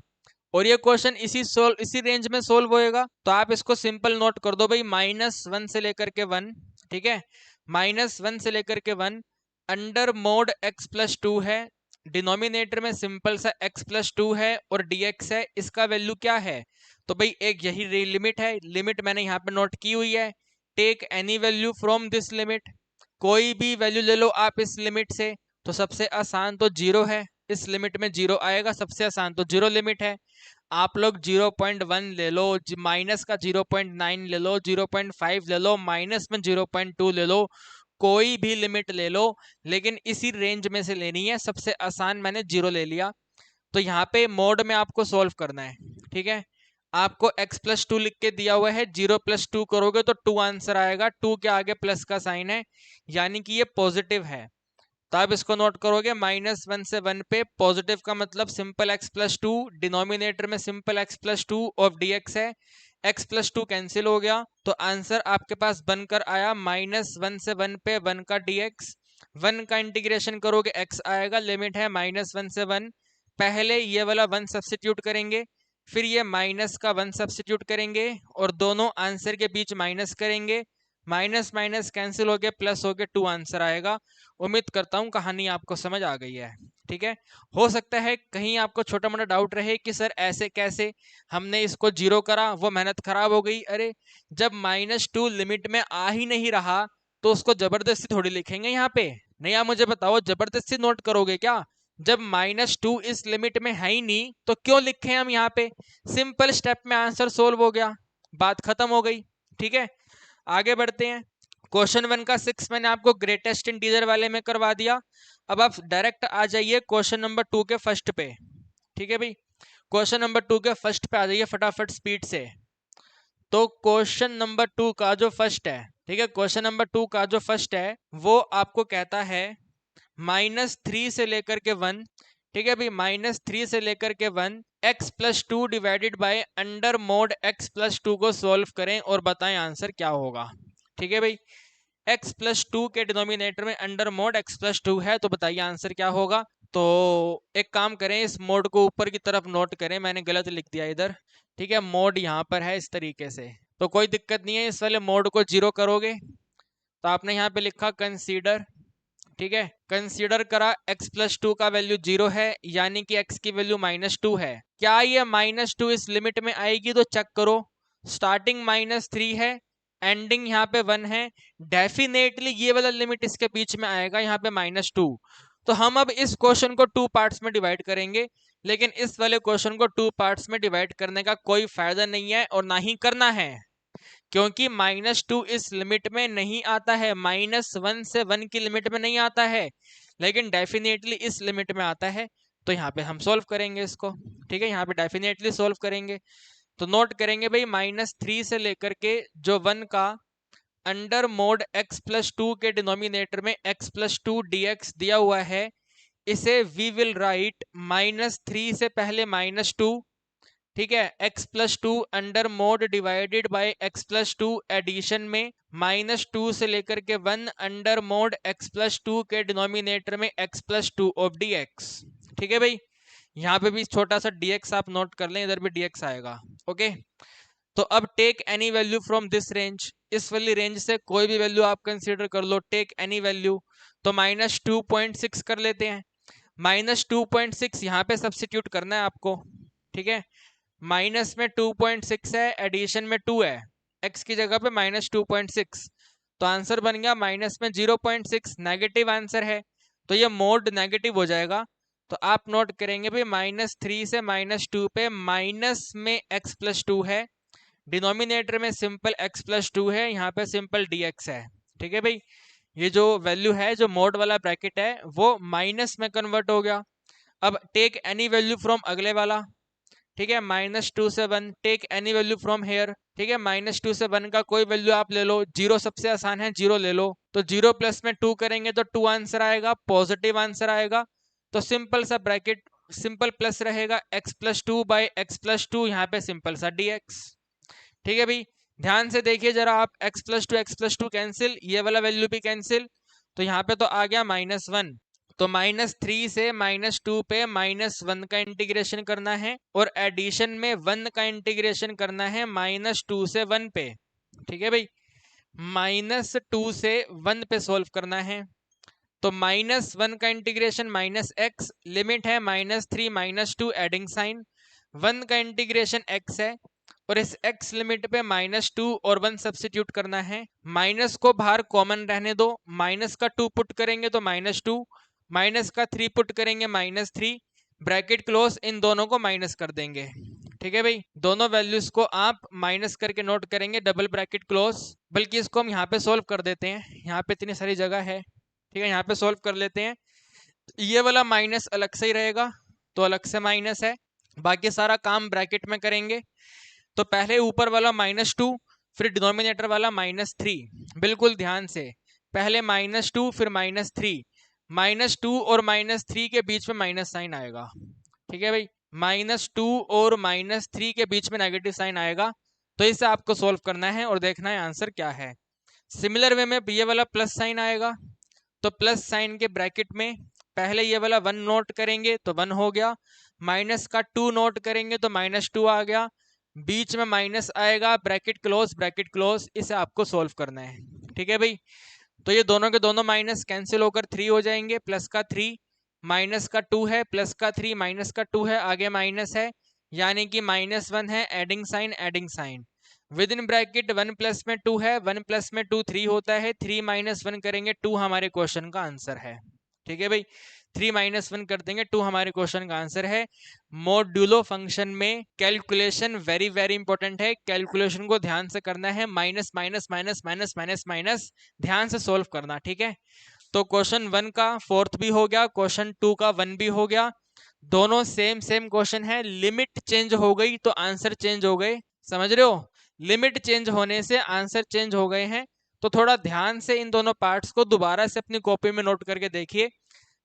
A: और ये क्वेश्चन इसी रेंज में सोल्व होएगा। तो आप इसको सिंपल नोट कर दो भाई, -1 से लेकर के 1, ठीक है? -1 से लेकर के 1 अंडर मोड x + 2 है, डिनोमिनेटर में सिंपल सा x + 2 है और dx है। इसका वैल्यू क्या है? तो भाई एक यही लिमिट है, लिमिट मैंने यहाँ पे नोट की हुई है। Take any value from this limit, कोई भी वैल्यू ले लो आप इस लिमिट से। तो सबसे आसान तो 0 है, इस लिमिट में 0 आएगा, सबसे आसान तो 0 लिमिट है। आप लोग 0.1 ले लो, माइनस का 0.9 ले लो, 0.5 ले लो, माइनस में 0.2 ले लो, कोई भी लिमिट ले लो, लेकिन इसी रेंज में से लेनी है। सबसे आसान मैंने 0 ले लिया। तो यहाँ पे मोड में आपको सोल्व करना है, ठीक है? आपको x + 2 लिख के दिया हुआ है, 0 + 2 करोगे तो 2 आंसर आएगा, 2 के आगे प्लस का साइन है, यानी कि ये पॉजिटिव है। तो आप इसको नोट करोगे, -1 से 1 पे पॉजिटिव का मतलब सिंपल x + 2, डिनोमिनेटर में सिंपल x + 2 ऑफ dx है, x + 2 कैंसिल हो गया, तो आंसर आपके पास बनकर आया -1 से 1 पे 1 का dx। 1 का इंटीग्रेशन करोगे x आएगा, लिमिट है -1 से 1। पहले ये वाला 1 सब्स्टिट्यूट करेंगे, फिर ये माइनस का 1 सब्स्टिट्यूट करेंगे, और दोनों आंसर के बीच माइनस करेंगे, माइनस माइनस कैंसिल हो गया, प्लस हो गया, 2 आंसर आएगा। उम्मीद करता हूँ कहानी आपको समझ आ गई है, ठीक है? हो सकता है कहीं आपको छोटा मोटा डाउट रहे कि सर ऐसे कैसे, हमने इसको 0 करा, वो मेहनत खराब हो गई। अरे जब -2 लिमिट में आ ही नहीं रहा तो उसको जबरदस्ती थोड़ी लिखेंगे यहाँ पे। नहीं, आप मुझे बताओ, जबरदस्ती नोट करोगे क्या? जब -2 इस लिमिट में है ही नहीं तो क्यों लिखे हम यहाँ पे? सिंपल स्टेप में आंसर सोल्व हो गया, बात खत्म हो गई, ठीक है? आगे बढ़ते हैं। क्वेश्चन 1 का 6 मैंने आपको ग्रेटेस्ट इंटीजर वाले में करवा दिया। अब आप डायरेक्ट आ जाइए क्वेश्चन नंबर 2 के फर्स्ट पे, ठीक है भाई? क्वेश्चन नंबर 2 के फर्स्ट पे आ जाइए फटाफट स्पीड से। तो क्वेश्चन नंबर 2 का जो फर्स्ट है, ठीक है, क्वेश्चन नंबर 2 का जो फर्स्ट है वो आपको कहता है -3 से लेकर के 1, ठीक है भाई? -3 से लेकर के 1 x + 2 divided by under mod x + 2 को सॉल्व करें और बताएं आंसर क्या होगा, ठीक है भाई? x + 2 के डिनोमिनेटर में अंडर मोड x + 2 है, तो बताइए आंसर क्या होगा? तो एक काम करें, इस मोड को ऊपर की तरफ नोट करें, मैंने गलत लिख दिया इधर, ठीक है? मोड यहाँ पर है इस तरीके से, तो कोई दिक्कत नहीं है। इस वाले मोड को 0 करोगे तो आपने यहाँ पे लिखा कंसीडर, ठीक है? कंसीडर करा, x + 2 का वैल्यू 0 है, यानी कि x की वैल्यू -2 है। क्या ये -2 इस लिमिट में आएगी? तो चेक करो, स्टार्टिंग -3 है, एंडिंग यहाँ पे 1 है, डेफिनेटली ये वाला लिमिट इसके बीच में आएगा, यहाँ पे -2। तो हम अब इस क्वेश्चन को 2 पार्ट्स में डिवाइड करेंगे, लेकिन इस वाले क्वेश्चन को 2 पार्ट्स में डिवाइड करने का कोई फायदा नहीं है और ना ही करना है, क्योंकि -2 इस लिमिट में नहीं आता है, -1 से 1 की लिमिट में नहीं आता है, लेकिन डेफिनेटली इस लिमिट में आता है। तो यहाँ पे हम सोल्व करेंगे इसको, ठीक है? यहाँ पे डेफिनेटली सोल्व करेंगे। तो नोट करेंगे भाई, -3 से लेकर के जो 1 का under mod x plus two के डिनोमिनेटर में x प्लस टू dx दिया हुआ है, इसे वी विल राइट -3 से पहले -2, ठीक है, x plus two under mod divided by x plus two addition में -2 से लेकर के 1 under mod x plus two के डिनोमिनेटर में x plus two of dx। ठीक है भाई, यहाँ पे भी छोटा सा dx आप नोट कर लें, इधर भी dx आएगा। ओके, तो अब take any value from this range, इस वाली रेंज से कोई भी वैल्यू आप कंसीडर कर लो, टेक एनी वैल्यू। तो -2.6 कर लेते हैं, -2.6 यहाँ पे सब्स्टिट्यूट करना है आपको, ठीक है। माइनस में 2.6 है, एडिशन में 2 है, x की जगह पे -2.6, तो आंसर बन गया माइनस में 0.6, नेगेटिव आंसर है, तो ये मोड नेगेटिव हो जाएगा। तो आप नोट करेंगे भाई -3 से -2 पे माइनस में x प्लस टू है, डिनोमिनेटर में सिंपल x प्लस टू है, यहाँ पे सिंपल dx है। ठीक है भाई, ये जो वैल्यू है, जो मोड वाला ब्रैकेट है, वो माइनस में कन्वर्ट हो गया। अब टेक एनी वैल्यू फ्रॉम अगले वाला, ठीक है, -2 से 1, take any value from here, ठीक है, -2 से 1 का कोई वैल्यू आप ले लो, 0 सबसे आसान है, 0 ले लो, तो 0 प्लस में 2 करेंगे तो 2 आंसर आएगा, पॉजिटिव आंसर आएगा। तो सिंपल सा ब्रैकेट, सिंपल प्लस रहेगा x plus two by x plus two, यहाँ पे सिंपल सा dx। ठीक है भाई, ध्यान से देखिए जरा आप, x प्लस टू कैंसिल, ये वाला वैल्यू भी कैंसिल, तो यहाँ पे तो आ गया -1, तो -3 से -2 पे -1 का इंटीग्रेशन करना है, और एडिशन में 1 का इंटीग्रेशन करना है -2 से 1 पे। ठीक है भाई, -2 से 1 पे सोल्व करना है, तो -1 का इंटीग्रेशन -x, लिमिट है -3 -2 एडिंग साइन, 1 का इंटीग्रेशन x है, और इस x लिमिट पे -2 और 1 सब्स्टिट्यूट करना है, माइनस को बाहर कॉमन रहने दो, माइनस का 2 पुट करेंगे तो -2, माइनस का 3 पुट करेंगे -3, ब्रैकेट क्लोज, इन दोनों को माइनस कर देंगे। ठीक है भाई, दोनों वैल्यूज को आप माइनस करके नोट करेंगे, डबल ब्रैकेट क्लोज, बल्कि इसको हम यहाँ पे सोल्व कर देते हैं, यहाँ पे इतनी सारी जगह है, ठीक है, यहाँ पे सोल्व कर लेते हैं। ये वाला माइनस अलग से ही रहेगा, तो अलग से माइनस है, बाकी सारा काम ब्रैकेट में करेंगे। तो पहले ऊपर वाला -2, फिर डिनोमिनेटर वाला -3, बिल्कुल ध्यान से, पहले -2 फिर -3, -2 और -3 के बीच में माइनस साइन आएगा। ठीक है भाई, -2 और -3 के बीच में नेगेटिव साइन आएगा, तो इसे आपको सोल्व करना है और देखना है आंसर क्या है। सिमिलर वे में ये वाला प्लस साइन आएगा, तो प्लस साइन के ब्रैकेट में पहले ये वाला 1 नोट करेंगे तो 1 हो गया, माइनस का 2 नोट करेंगे तो -2 आ गया, बीच में माइनस आएगा, ब्रैकेट क्लोज, इसे आपको सोल्व करना है। ठीक है भाई, तो ये दोनों के दोनों माइनस कैंसिल होकर 3 हो जाएंगे, प्लस का 3 माइनस का 2 है, प्लस का 3 माइनस का 2 है, आगे माइनस है, यानी कि -1 है, adding sign, with in bracket 1 plus में 2 है, 1 प्लस में 2 3 होता है, 3 - 1 करेंगे 2 हमारे क्वेश्चन का आंसर है। ठीक है भाई, 3 - 1 कर देंगे 2 हमारे क्वेश्चन का आंसर है। मॉड्यूलो फंक्शन में कैलकुलेशन वेरी वेरी इंपॉर्टेंट है, कैलकुलेशन को ध्यान से करना है, minus minus minus minus minus minus ध्यान से सोल्व करना। ठीक है, तो क्वेश्चन 1 का 4th भी हो गया, क्वेश्चन 2 का 1 भी हो गया, दोनों सेम क्वेश्चन है, लिमिट चेंज हो गई तो आंसर चेंज हो गए, समझ रहे हो, लिमिट चेंज होने से आंसर चेंज हो गए हैं। तो थोड़ा ध्यान से इन दोनों पार्ट्स को दोबारा से अपनी कॉपी में नोट करके देखिए,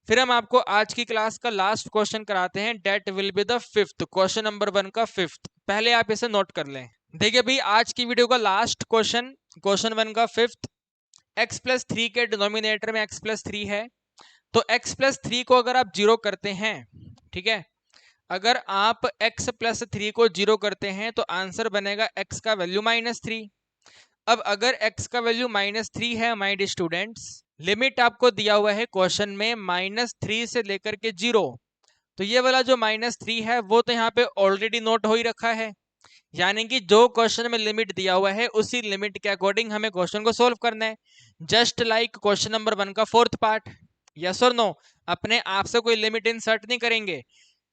A: फिर हम आपको आज की क्लास का लास्ट क्वेश्चन कराते हैं, date will be the 5th, question number 1 का 5th, पहले आप इसे नोट कर लें। देखिए भाई, आज की वीडियो का लास्ट क्वेश्चन, क्वेश्चन 1 का 5th, x प्लस 3 के डिनोमिनेटर में x प्लस 3 है, तो x प्लस 3 को अगर आप 0 करते हैं, ठीक है, अगर आप x प्लस 3 को 0 करते हैं तो आंसर बनेगा x का वैल्यू -3। अब अगर x का वैल्यू -3 है माय डियर स्टूडेंट्स, लिमिट आपको दिया हुआ है क्वेश्चन में -3 से लेकर के 0, तो ये वाला जो -3 है वो तो यहाँ पे ऑलरेडी नोट हो ही रखा है, यानी कि जो क्वेश्चन में लिमिट दिया हुआ है उसी लिमिट के अकॉर्डिंग हमें क्वेश्चन को सोल्व करना है, जस्ट लाइक क्वेश्चन नंबर 1 का 4th पार्ट। यस और नो, अपने आप से कोई लिमिट इंसर्ट नहीं करेंगे,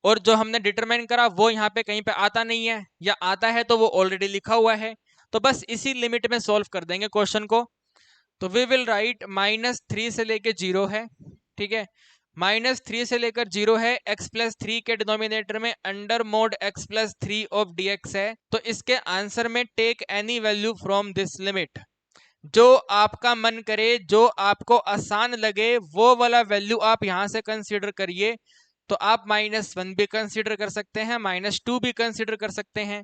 A: और जो हमने डिटरमाइन करा वो यहाँ पे कहीं पे आता नहीं है, या आता है तो वो ऑलरेडी लिखा हुआ है, तो बस इसी लिमिट में सोल्व कर देंगे क्वेश्चन को। तो वी विल राइट -3 से लेकर 0 है, ठीक है, -3 से लेकर 0 है, x प्लस 3 के डिनोमिनेटर में under mod x plus 3 of dx है, तो इसके आंसर में take any value from this limit, जो आपका मन करे, जो आपको आसान लगे, वो वाला वैल्यू आप यहां से कंसीडर करिए। तो आप -1 भी कंसीडर कर सकते हैं, -2 भी कंसीडर कर सकते हैं।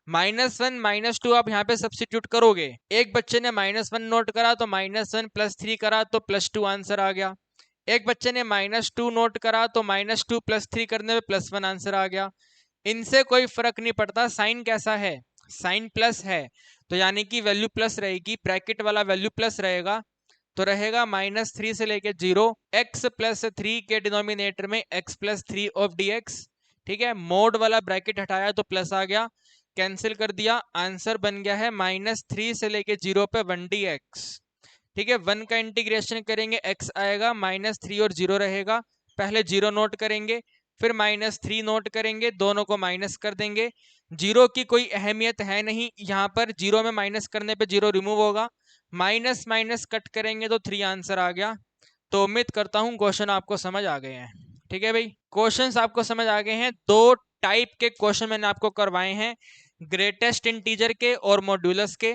A: -1 -2 आप यहाँ पे सब्स्टिट्यूट करोगे, एक बच्चे ने -1 नोट करा तो -1 + 3 करा तो +2 आंसर आ गया। एक बच्चे ने -2 नोट करा तो -2 + 3 करने में +1 आंसर आ गया। इनसे कोई फर्क नहीं पड़ता साइन कैसा है, साइन प्लस है तो यानी कि वैल्यू प्लस रहेगी, ब्रैकेट वाला वैल्यू प्लस रहेगा तो रहेगा -3 से लेके 0, x + 3 के डिनोमिनेटर में x + 3 ऑफ dx। ठीक है, मोड वाला ब्रैकेट हटाया तो प्लस आ गया, कैंसिल कर दिया, आंसर बन गया है -3 से लेके 0 पे 1dx। ठीक है, 1 का इंटीग्रेशन करेंगे x आएगा, -3 और 0 रहेगा, पहले 0 नोट करेंगे, फिर -3 नोट करेंगे, दोनों को माइनस कर देंगे। 0 की कोई अहमियत है नहीं यहाँ पर, 0 में माइनस करने पे 0 रिमूव होगा, माइनस माइनस कट करेंगे तो 3 आंसर आ गया। तो उम्मीद करता हूँ क्वेश्चन आपको समझ आ गए हैं। ठीक है भाई, क्वेश्चंस आपको समझ आ गए हैं। दो टाइप के क्वेश्चन मैंने आपको करवाए हैं, ग्रेटेस्ट इंटीजर के और मॉड्यूलस के।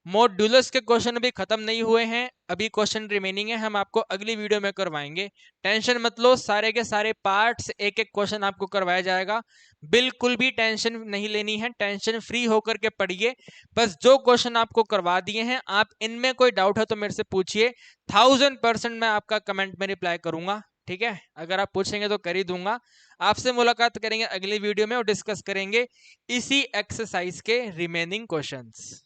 A: मॉड्यूलस के क्वेश्चन अभी खत्म नहीं हुए हैं, अभी क्वेश्चन रिमेनिंग है, हम आपको अगली वीडियो में करवाएंगे। टेंशन मत लो, सारे के सारे पार्ट्स एक एक क्वेश्चन आपको करवाया जाएगा, बिल्कुल भी टेंशन नहीं लेनी है, टेंशन फ्री होकर के पढ़िए। बस जो क्वेश्चन आपको करवा दिए हैं, आप इनमें कोई डाउट है तो मेरे से पूछिए, 1000% मैं आपका कमेंट में रिप्लाई करूंगा। ठीक है, अगर आप पूछेंगे तो कर ही दूंगा। आपसे मुलाकात करेंगे अगली वीडियो में और डिस्कस करेंगे इसी एक्सरसाइज के रिमेनिंग क्वेश्चंस।